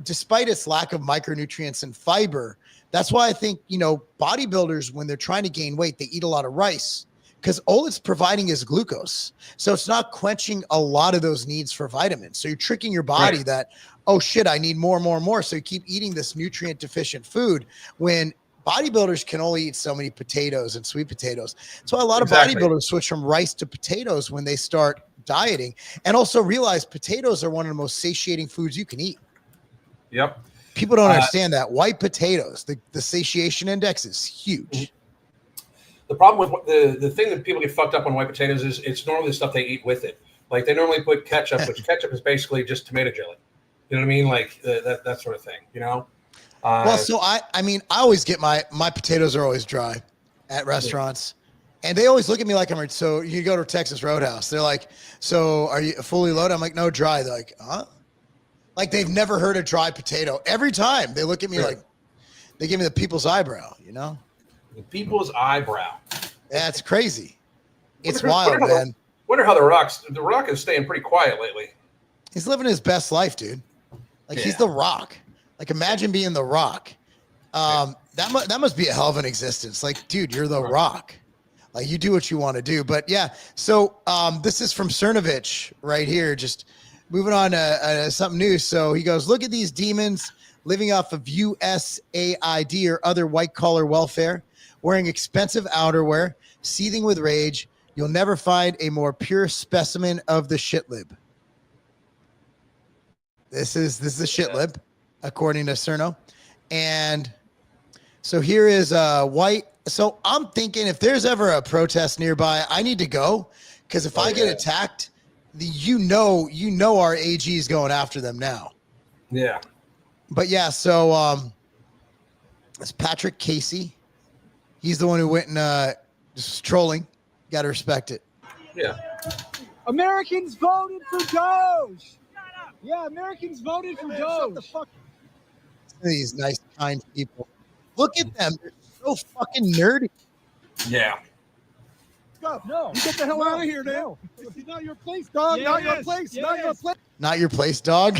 despite its lack of micronutrients and fiber, that's why I think, bodybuilders, when they're trying to gain weight, they eat a lot of rice, because all it's providing is glucose. So it's not quenching a lot of those needs for vitamins. So you're tricking your body that, oh shit, I need more and more and more. So you keep eating this nutrient deficient food when bodybuilders can only eat so many potatoes and sweet potatoes. So a lot of bodybuilders switch from rice to potatoes when they start dieting, and also realize potatoes are one of the most satiating foods you can eat. Yep. People don't understand that. White potatoes, the satiation index is huge. The problem with the thing that people get fucked up on white potatoes is it's normally the stuff they eat with it. Like they normally put ketchup, which ketchup is basically just tomato jelly. You know what I mean? Like that sort of thing, Well, so I always get my potatoes are always dry at restaurants, and they always look at me like so you go to Texas Roadhouse. They're like, so are you fully loaded? I'm like, no, dry. They're like, huh? Like they've never heard a dry potato. Every time they look at me like, they give me the people's eyebrow, The people's eyebrow. That's crazy. It's wild, man. Wonder how the Rock is staying pretty quiet lately. He's living his best life, dude. Like he's the Rock. Like imagine being the Rock. That must be a hell of an existence. Like, dude, you're the Rock. Like you do what you want to do. But yeah, so this is from Cernovich right here. Just moving on to something new. So he goes, look at these demons living off of USAID or other white collar welfare, wearing expensive outerwear, seething with rage. You'll never find a more pure specimen of the shitlib. This is a shitlib, according to Cerno. And so here is white. So I'm thinking if there's ever a protest nearby, I need to go, because if I get attacked, our AG is going after them now. Yeah. But yeah, so it's Patrick Casey. He's the one who went and just trolling. Got to respect it. Yeah. Americans voted for Doge. Yeah, Americans voted for Doge. These nice, kind people. Look at them. They're so fucking nerdy. Yeah. Go. No. You get the hell out of here, now. This is not your place, dog. Yeah, not your place. Not your place. Not your place, dog.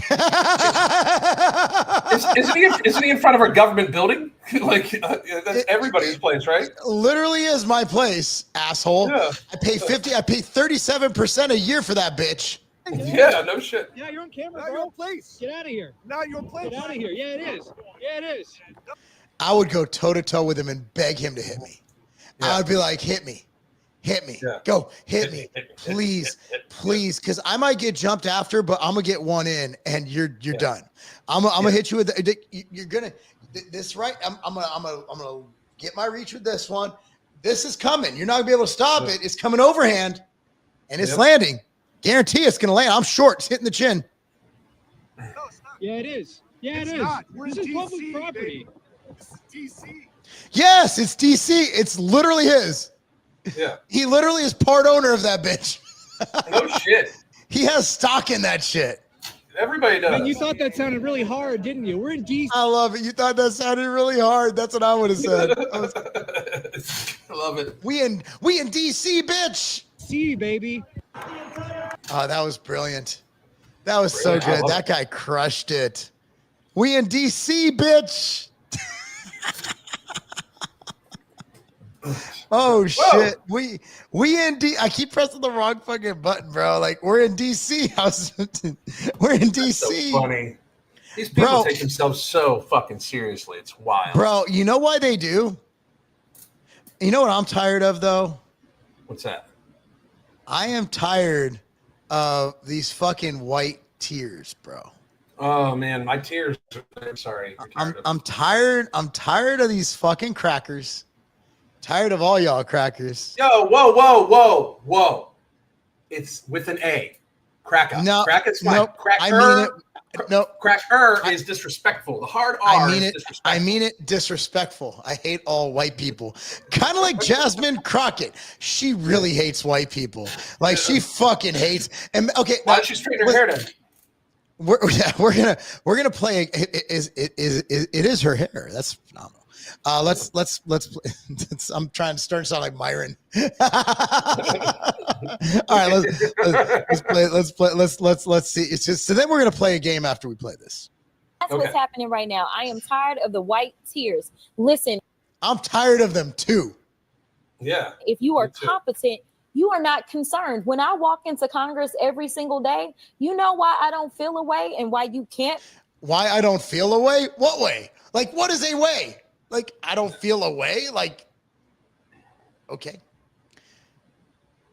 Isn't he in front of our government building? Like that's everybody's place, right? Literally is my place, asshole. Yeah. I pay 37% a year for that bitch. Yeah, no shit. Yeah, you're on camera, not bro. Your place. Get out of here. Not your place. Get out of here. Yeah, it is. Yeah, it is. I would go toe to toe with him and beg him to hit me. Yeah. I would be like, hit me. Yeah. Go, hit me. Please, please. Because I might get jumped after, but I'm going to get one in and you're done. I'm going to hit you with you're going to this right. I'm going to get my reach with this one. This is coming. You're not going to be able to stop it. It's coming overhand. and it's landing. Guarantee it's going to land. I'm short. It's hitting the chin. Yeah, it is. Yeah, it is. This is public property. DC. Yes, it's DC. It's literally his. Yeah. He literally is part owner of that bitch. No shit. He has stock in that shit. Everybody does. Man, you thought that sounded really hard, didn't you? We're in DC. I love it. You thought that sounded really hard. That's what I would have said. I love it. We in DC, bitch. See, baby. Oh, that was brilliant. That was so good. That guy crushed it. We in DC, bitch. Oh shit. We in D. I keep pressing the wrong fucking button, bro. Like we're in DC. We're in DC. So funny. These people take themselves so fucking seriously. It's wild. Bro, you know why they do? You know what I'm tired of though? What's that? I am tired of these fucking white tears, bro. Oh man, my tears. I'm sorry. I'm tired. I'm tired of these fucking crackers. Tired of all y'all crackers. Yo, whoa. It's with an A. Cracker. No, Cracker's fine. nope, Cracker. I mean it. No. Cracker is disrespectful. The hard R is disrespectful. I mean it disrespectful. I hate all white people. Kind of like Jasmine Crockett. She really hates white people. Like she fucking hates. And okay, why don't you straighten her hair then? We're gonna play. It is her hair. That's phenomenal. Let's I'm trying to start to sound like Myron. All right, let's see. It's just so then we're gonna play a game after we play this. That's what's happening right now. I am tired of the white tears. Listen, I'm tired of them too. Yeah. If you are competent, you are not concerned. When I walk into Congress every single day, you know why I don't feel a way and why you can't. Why I don't feel a way? What way? Like, what is a way? Like, I don't feel a way? Like, okay.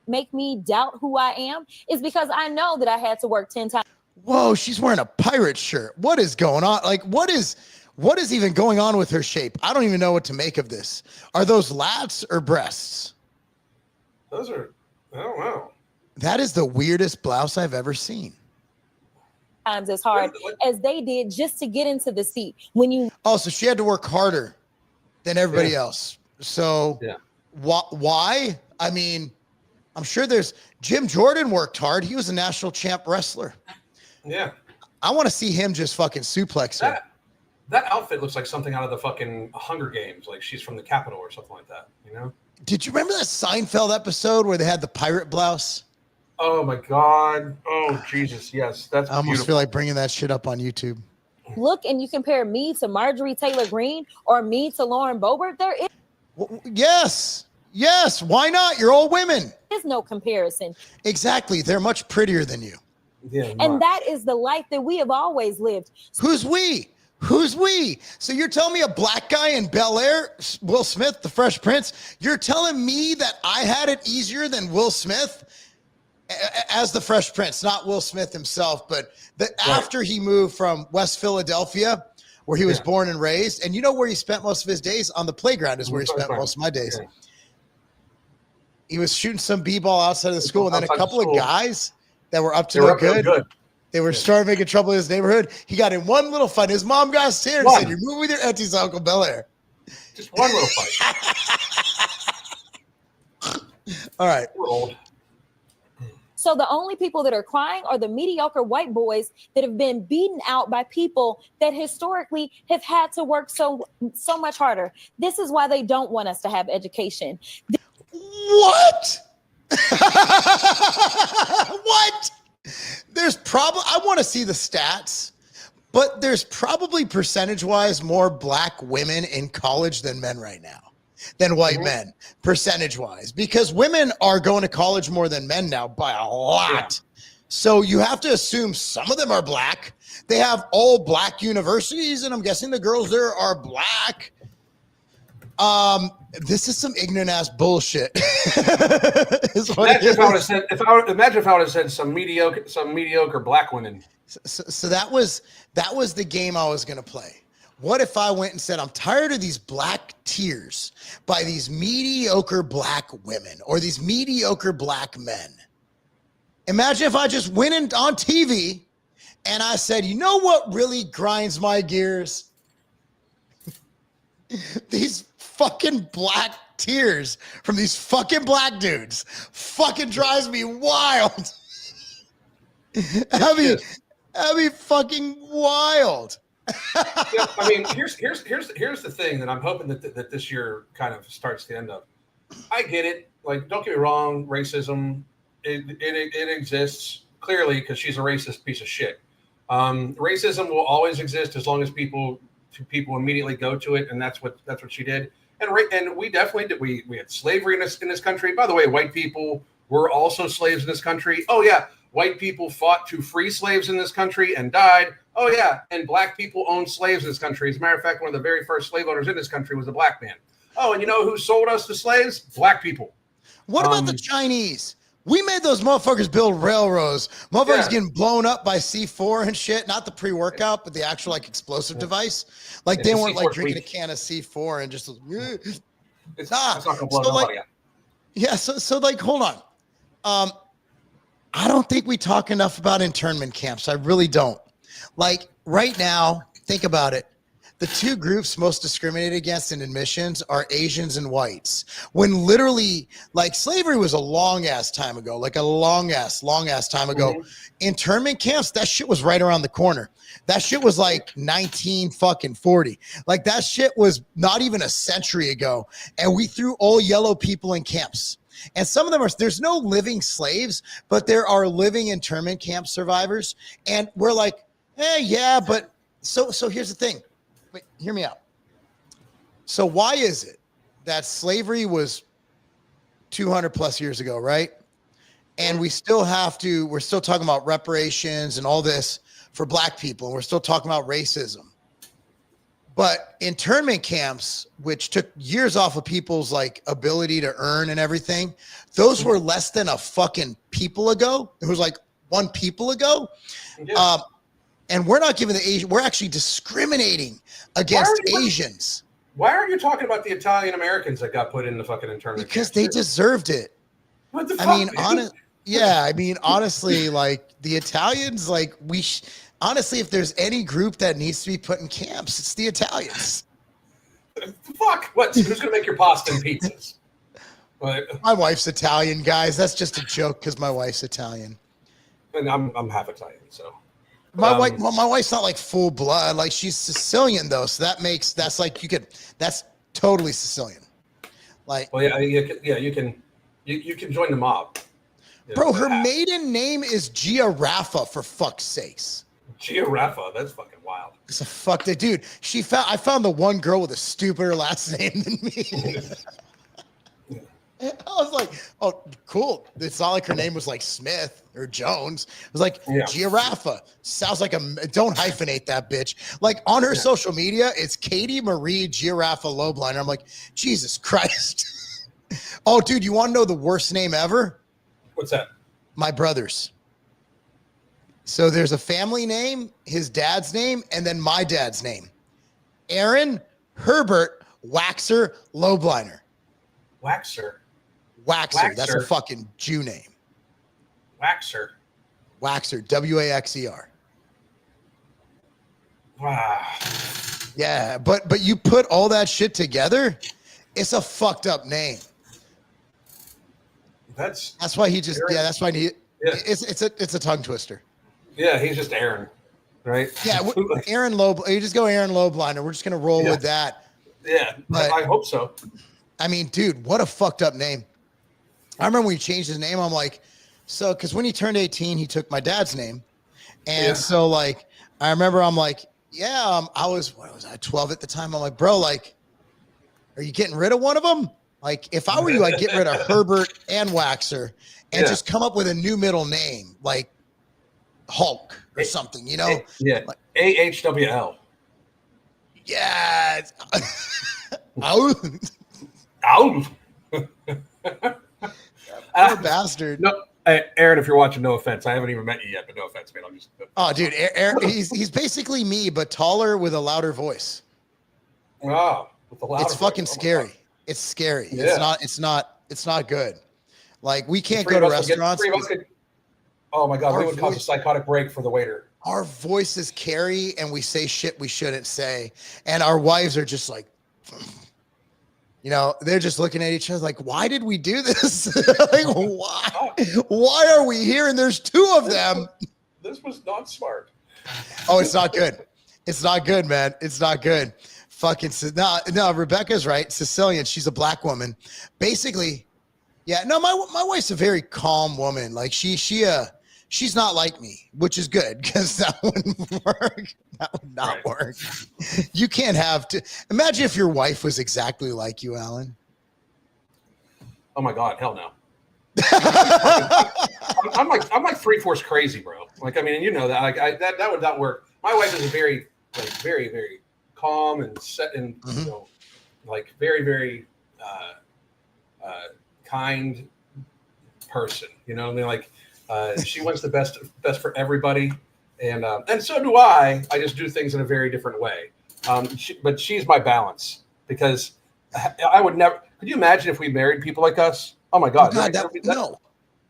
Make me doubt who I am is because I know that I had to work 10 times. Whoa, she's wearing a pirate shirt. What is going on? Like, what is even going on with her shape? I don't even know what to make of this. Are those lats or breasts? Those are, I don't know. That is the weirdest blouse I've ever seen. Times as hard as they did just to get into the seat. When you so she had to work harder than everybody else. So why? I mean, I'm sure Jim Jordan worked hard. He was a national champ wrestler. Yeah. I want to see him just fucking suplex her. That outfit looks like something out of the fucking Hunger Games. Like she's from the Capitol or something like that, you know? Did you remember that Seinfeld episode where they had the pirate blouse? Oh my God. Oh Jesus. Yes. That's I almost beautiful. feel like bringing that shit up on YouTube. look and you compare me to Marjorie Taylor Greene or me to Lauren Boebert, there is Yes. Why not? You're all women. no comparison. Exactly. They're much prettier than you. Yeah. And that is the life that we have always lived. Who's we? So you're telling me a black guy in Bel Air, Will Smith, the Fresh Prince, you're telling me that I had it easier than Will Smith as the Fresh Prince, not Will Smith himself, but after he moved from West Philadelphia, where he was born and raised, and you know where he spent most of his days? On the playground is where he spent most of my days. Yeah. He was shooting some b-ball outside of the school, and then a couple of guys that were up to no good. They were starting making trouble in his neighborhood. He got in one little fight. His mom got scared and said, "You're moving with your aunties, Uncle Bel Air." Just one little fight. All right. We're old. So the only people that are crying are the mediocre white boys that have been beaten out by people that historically have had to work so much harder. This is why they don't want us to have education. What? What? There's probably, I want to see the stats, but there's probably percentage-wise more black women in college than men right now, than white men, percentage-wise, because women are going to college more than men now by a lot. Yeah. So you have to assume some of them are black. They have all black universities, and I'm guessing the girls there are black. This is some ignorant ass bullshit. Imagine if I would have said some mediocre black women. So that was the game I was gonna play. What if I went and said, I'm tired of these black tears by these mediocre black women or these mediocre black men? Imagine if I just went in on TV and I said, you know what really grinds my gears? These fucking black tears from these fucking black dudes fucking drives me wild. That'd be fucking wild. Yeah, I mean, here's the thing that I'm hoping that this year kind of starts to end up. I get it. Like, don't get me wrong, racism it exists clearly because she's a racist piece of shit. Racism will always exist as long as people immediately go to it, and that's what she did. And we definitely did. We had slavery in this country. By the way, white people were also slaves in this country. Oh yeah, white people fought to free slaves in this country and died. Oh yeah, and black people owned slaves in this country. As a matter of fact, one of the very first slave owners in this country was a black man. Oh, and you know who sold us the slaves? Black people. What about the Chinese? We made those motherfuckers build railroads. Motherfuckers getting blown up by C4 and shit. Not the pre-workout, but the actual like explosive device. Like they weren't like drinking a can of C4 and just. It's not gonna blow nobody up. Yeah. So like, hold on. I don't think we talk enough about internment camps. I really don't. Like right now, think about it. The two groups most discriminated against in admissions are Asians and whites. When literally, like, slavery was a long ass time ago, like a long ass time ago. Mm-hmm. Internment camps, that shit was right around the corner. That shit was like 1940. Like that shit was not even a century ago. And we threw all yellow people in camps. And some of them there's no living slaves, but there are living internment camp survivors. And we're like, yeah, but so here's the thing. Wait, hear me out. So why is it that slavery was 200 plus years ago, right? And we're still talking about reparations and all this for black people. And we're still talking about racism. But internment camps, which took years off of people's like ability to earn and everything, those were less than a fucking people ago. It was like one people ago. Yeah. And we're not giving the Asian, we're actually discriminating against Asians. Why aren't you talking about the Italian Americans that got put in the fucking internment? Because they deserved it. What the fuck? I mean, honestly, like the Italians, like honestly, if there's any group that needs to be put in camps, it's the Italians. Fuck. What? Who's going to make your pasta and pizzas? My wife's Italian, guys. That's just a joke because my wife's Italian. And I'm half Italian, so. My wife's not like full blood. Like she's Sicilian though, so that's totally Sicilian. Like, well, you can join the mob. Bro, her maiden name is Giraffa, for fuck's sakes. Giraffa, that's fucking wild. It's a fuck that dude. I found the one girl with a stupider last name than me. I was like, oh, cool. It's not like her name was like Smith or Jones. It was like Giraffa. Sounds like don't hyphenate that bitch. Like on her social media, it's Katie Marie Giraffa Lowbliner. I'm like, Jesus Christ. Oh, dude, you want to know the worst name ever? What's that? My brother's. So there's a family name, his dad's name, and then my dad's name. Aaron Herbert Waxer Lowbliner. Waxer. That's a fucking Jew name. Waxer. Waxer. Wow. Yeah, but you put all that shit together, it's a fucked up name. That's why he just Aaron. That's why it's a tongue twister. Yeah, he's just Aaron, right? Yeah, Aaron you just go Aaron Lowbliner. We're just gonna roll with that. Yeah, but I hope so. I mean, dude, what a fucked up name. I remember when he changed his name, I'm like, so, because when he turned 18, he took my dad's name. And so, like, I remember I'm like, I was 12 at the time. I'm like, bro, like, are you getting rid of one of them? Like, if I were you, I'd get rid of Herbert and Waxer and just come up with a new middle name, like Hulk or something, you know? Yeah, like, AHWL. Yeah. Ow. Poor bastard. No, Aaron, if you're watching, no offense. I haven't even met you yet, but no offense, man. I'm just. Oh, dude, Aaron, he's basically me, but taller with a louder voice. Wow, with a louder it's fucking voice. scary. It's scary. Yeah. It's not good. Like we can't go to restaurants. Oh my God, we would cause a psychotic break for the waiter. Our voices carry and we say shit we shouldn't say. And our wives are just like, you know, they're just looking at each other like, why did we do this? Like, why? Why are we here? And there's two of them. This was not smart. Oh, it's not good. It's not good, man. It's not good. Fucking no, Rebecca's right. Sicilian. She's a black woman. Basically, yeah. No, my wife's a very calm woman. Like she's not like me, which is good because that wouldn't work. That would not work. You can't have to imagine if your wife was exactly like you, Alan. Oh my God, hell no. I'm like 3/4 crazy, bro. Like, I mean, you know that. Like, that would not work. My wife is a very, very calm and set, and you know, like very, very kind person. You know, I mean, like. She wants the best for everybody, and so do I. I just do things in a very different way. But she's my balance because I would never. Could you imagine if we married people like us? Oh my God! No.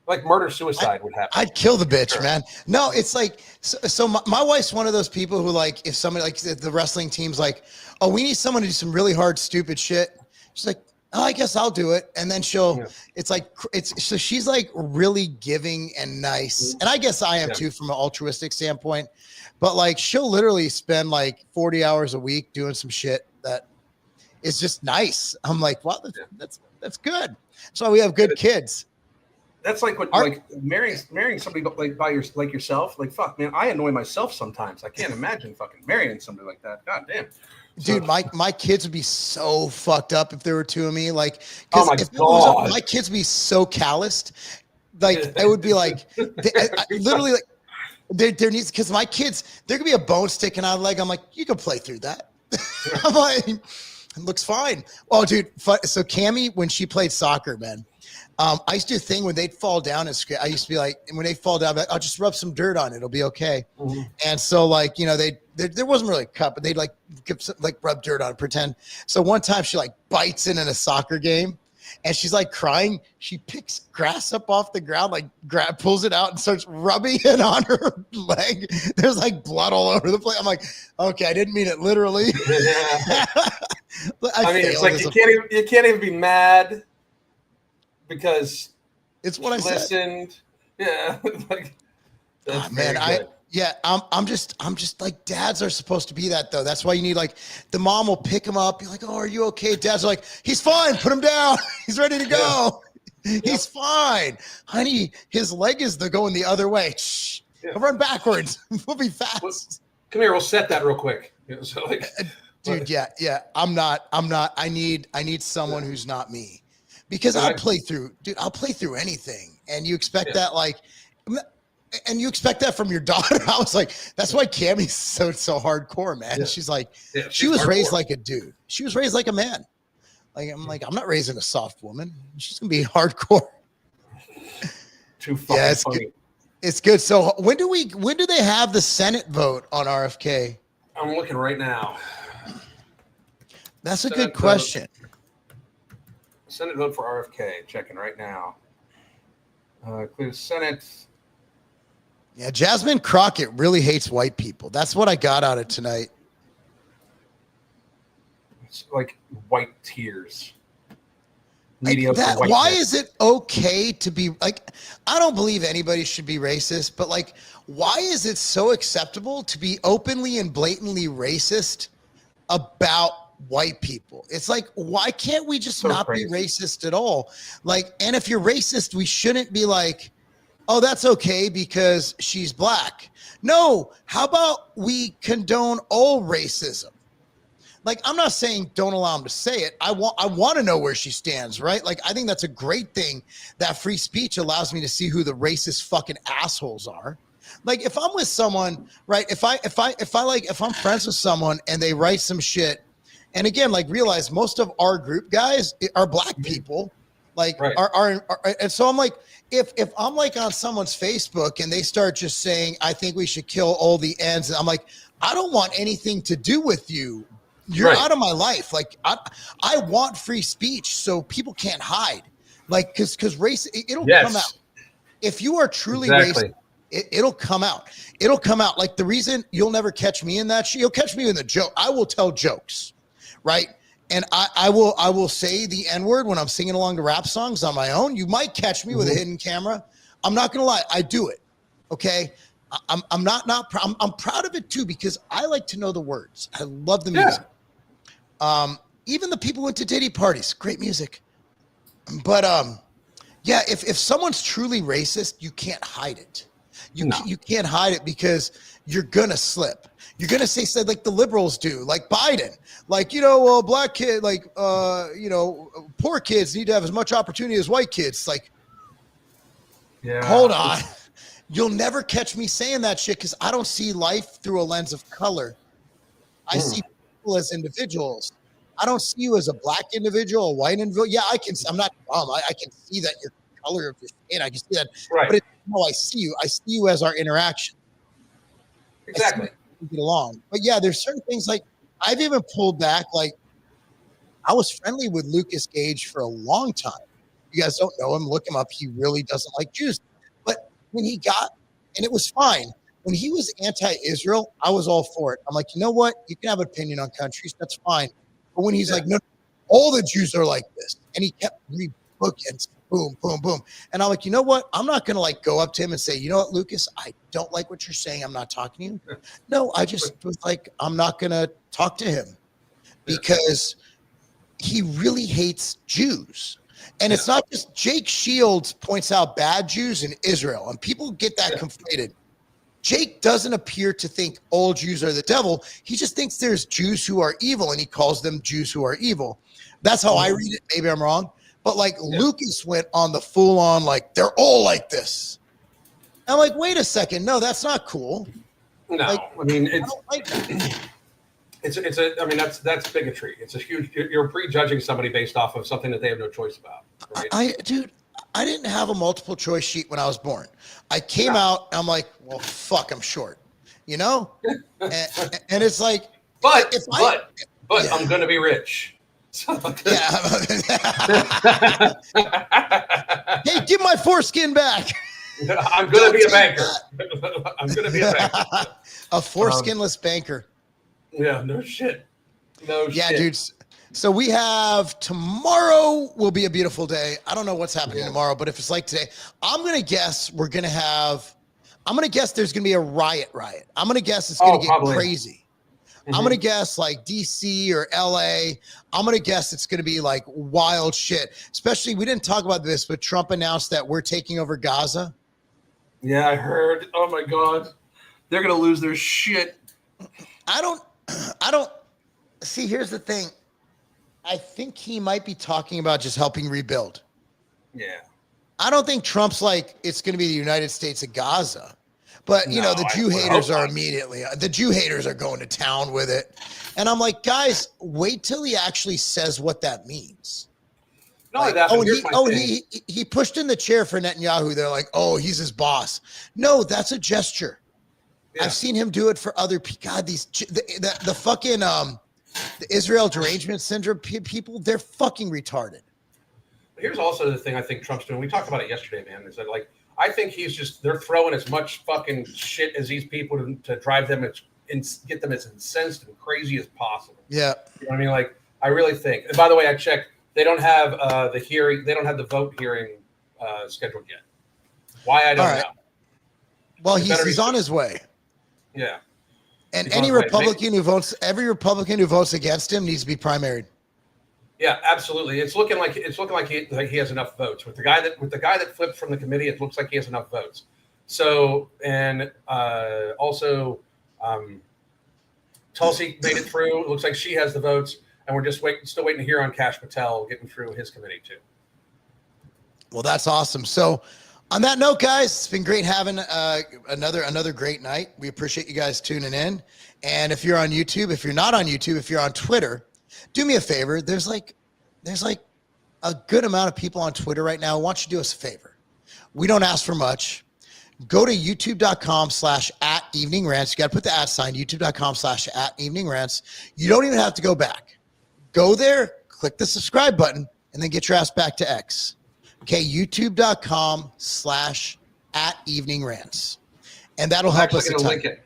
Like murder suicide would happen. I'd kill the bitch, man. No, it's like so. My wife's one of those people who like if somebody like the wrestling team's like, oh, we need someone to do some really hard, stupid shit. She's like, oh, I guess I'll do it. And then so she's like really giving and nice. And I guess I am too from an altruistic standpoint, but like she'll literally spend like 40 hours a week doing some shit that is just nice. I'm like, wow, that's good. So we have good kids. That's like what like marrying somebody like yourself. Like, fuck, man, I annoy myself sometimes. I can't imagine fucking marrying somebody like that. God damn. Dude, my kids would be so fucked up if there were two of me. Like, oh my God, my kids would be so calloused. Like, it would be like, literally, like, there needs because my kids, there could be a bone sticking out of the leg. I'm like, you can play through that. I'm like, it looks fine. Oh, dude, so Cammie, when she played soccer, man, I used to do a thing when they'd fall down and I used to be like, and when they fall down, I'll just rub some dirt on it. It'll be okay. Mm-hmm. And so, like, you know, there wasn't really a cut, but they'd like rub dirt on it, pretend. So one time she like bites in a soccer game and she's like crying. She picks grass up off the ground, like pulls it out and starts rubbing it on her leg. There's like blood all over the place. I'm like, okay, I didn't mean it literally. Yeah. I mean, it's like you can't even be mad. Because it's what I listened. Said. Yeah, like man, I'm just like dads are supposed to be that though. That's why you need like the mom will pick him up. You're like, oh, are you okay? Dads are like, he's fine. Put him down. He's ready to go. Yeah. He's fine, honey. His leg is going the other way. Shh. Yeah. I'll run backwards. We'll be fast. Well, come here. We'll set that real quick. You know, so like, dude, yeah. I'm not. I need someone who's not me. Because I'll play through anything. And you expect that, like, and you expect that from your daughter. I was like, that's why Cammie's so hardcore, man. Yeah. She's like, she was raised like a dude. She was raised like a man. Like, I'm not raising a soft woman. She's going to be hardcore. Too fucking funny. It's good. So when do they have the Senate vote on RFK? I'm looking right now. That's a good question. Senate vote for RFK. Checking right now. Clear Senate. Yeah, Jasmine Crockett really hates white people. That's what I got out of tonight. It's like white tears. Why is it okay to be like? I don't believe anybody should be racist, but like, why is it so acceptable to be openly and blatantly racist about white people? It's like, why can't we just not be racist at all? Like, and if you're racist, we shouldn't be like, oh, that's okay because she's black. No, how about we condone all racism? Like, I'm not saying don't allow him to say it. I want to know where she stands, right? Like, I think that's a great thing that free speech allows me to see who the racist fucking assholes are. Like, if I'm with someone, right? If I'm friends with someone and they write some shit, and again, like, realize most of our group guys are black people, like, and so I'm like, if I'm like on someone's Facebook and they start just saying, I think we should kill all the ends, and I'm like, I don't want anything to do with you. You're out of my life. Like, I want free speech so people can't hide. Like, because race, it'll come out. If you are truly racist, It'll come out. It'll come out. Like the reason you'll never catch me in that shit, you'll catch me in the joke. I will tell jokes, right? And I will say the N-word when I'm singing along to rap songs on my own. You might catch me with a hidden camera. I'm not gonna lie, I do it. Okay. I'm proud of it too, because I like to know the words. I love the music. Even the people went to Diddy parties, great music. But yeah, if someone's truly racist, you can't hide it. You can't hide it because you're gonna slip. You're gonna say like the liberals do, like Biden, like, well, black kid, like poor kids need to have as much opportunity as white kids. Like, hold on. You'll never catch me saying that shit because I don't see life through a lens of color. I see people as individuals. I don't see you as a black individual, a white individual. Yeah, I'm not dumb. I can see that your color of your skin. I can see that. Right. But it's how I see you. I see you as our interaction. Exactly. We get along. But yeah, there's certain things like I've even pulled back. Like I was friendly with Lucas Gage for a long time. You guys don't know him. Look him up. He really doesn't like Jews. But when he got, and it was fine. When he was anti-Israel, I was all for it. I'm like, you know what? You can have an opinion on countries. That's fine. But when he's like, no, all the Jews are like this. And he kept rebooking, boom, boom, boom. And I'm like, you know what? I'm not going to like go up to him and say, you know what, Lucas, I don't like what you're saying. I'm not talking to you. No, I just was like, I'm not going to talk to him because he really hates Jews. And it's not just Jake Shields points out bad Jews in Israel, and people get that conflated. Jake doesn't appear to think all Jews are the devil. He just thinks there's Jews who are evil, and he calls them Jews who are evil. That's how I read it. Maybe I'm wrong. But like Lucas went on the full on, like, they're all like this. I'm like, wait a second. No, that's not cool. No, like, I mean, I don't like that. I mean, that's bigotry. It's a huge, you're prejudging somebody based off of something that they have no choice about. Right? Dude, I didn't have a multiple choice sheet when I was born. I came out, I'm like, well, fuck, I'm short, and it's like, but I'm going to be rich. Hey, give my foreskin back. I'm going to be a banker. I'm going to be a banker. A foreskinless banker. Yeah, no shit. Yeah, dude. So we have tomorrow will be a beautiful day. I don't know what's happening tomorrow, but if it's like today, I'm going to guess there's going to be a riot. I'm going to guess it's going to get crazy. Mm-hmm. I'm going to guess like DC or LA. I'm going to guess it's going to be like wild shit. Especially, we didn't talk about this, but Trump announced that we're taking over Gaza. Yeah, I heard. Oh my God. They're going to lose their shit. I don't see. Here's the thing. I think he might be talking about just helping rebuild. Yeah. I don't think Trump's like, it's going to be the United States of Gaza. But, the Jew haters are the Jew haters are going to town with it. And I'm like, guys, wait till he actually says what that means. He pushed in the chair for Netanyahu. They're like, oh, he's his boss. No, that's a gesture. Yeah. I've seen him do it for other people. God, the fucking the Israel derangement syndrome people, they're fucking retarded. Here's also the thing I think Trump's doing. We talked about it yesterday, man. Is that I think they're throwing as much fucking shit as these people to drive them and get them as incensed and crazy as possible. Yeah. You know what I mean? Like, I really think. And by the way, I checked. They don't have the hearing. They don't have the vote hearing scheduled yet. Why, I don't know. Well, he's on his way. Yeah. And every Republican who votes against him needs to be primaried. Yeah, absolutely. It's looking like he has enough votes. With the guy that flipped from the committee, it looks like he has enough votes. So, and also Tulsi made it through. It looks like she has the votes, and we're just still waiting to hear on Kash Patel getting through his committee too. Well, that's awesome. So, on that note, guys, it's been great having another great night. We appreciate you guys tuning in. And if you're on YouTube, if you're not on YouTube, if you're on Twitter, do me a favor. There's like a good amount of people on Twitter right now. I want you to do us a favor. We don't ask for much. Go to youtube.com/@eveningrants. You got to put the @ youtube.com/@eveningrants. You don't even have to go back. Go there, click the subscribe button, and then get your ass back to X. Okay, youtube.com/@eveningrants. and that'll help us. Link it.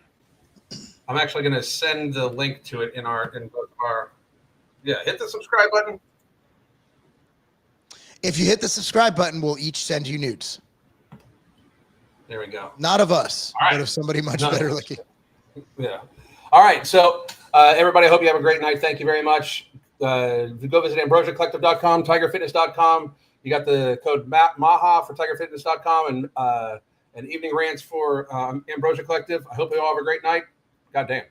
I'm actually going to send the link to it in both our. Yeah, hit the subscribe button. If you hit the subscribe button, we'll each send you nudes. There we go. Not of us, but of somebody much better looking. Yeah. All right. So, everybody, I hope you have a great night. Thank you very much. Go visit ambrosiacollective.com, tigerfitness.com. You got the code MAHA for tigerfitness.com and evening rants for Ambrosia Collective. I hope you all have a great night. God damn.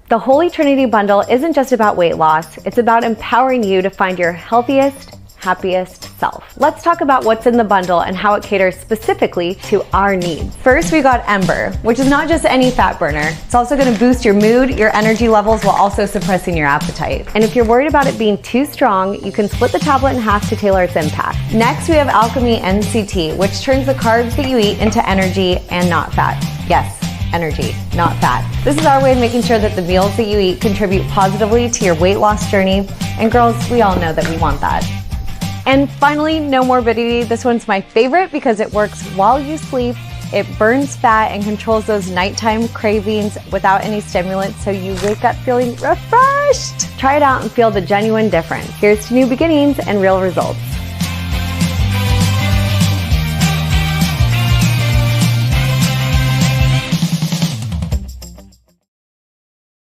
The Holy Trinity Bundle isn't just about weight loss, it's about empowering you to find your healthiest, happiest self. Let's talk about what's in the bundle and how it caters specifically to our needs. First, we got Ember, which is not just any fat burner. It's also going to boost your mood, your energy levels, while also suppressing your appetite. And if you're worried about it being too strong, you can split the tablet in half to tailor its impact. Next, we have Alchemy NCT, which turns the carbs that you eat into energy and not fat. Yes, energy, not fat. This is our way of making sure that the meals that you eat contribute positively to your weight loss journey. And girls, we all know that we want that. And finally, No Morbidity. This one's my favorite because it works while you sleep. It burns fat and controls those nighttime cravings without any stimulants, so you wake up feeling refreshed. Try it out and feel the genuine difference. Here's to new beginnings and real results.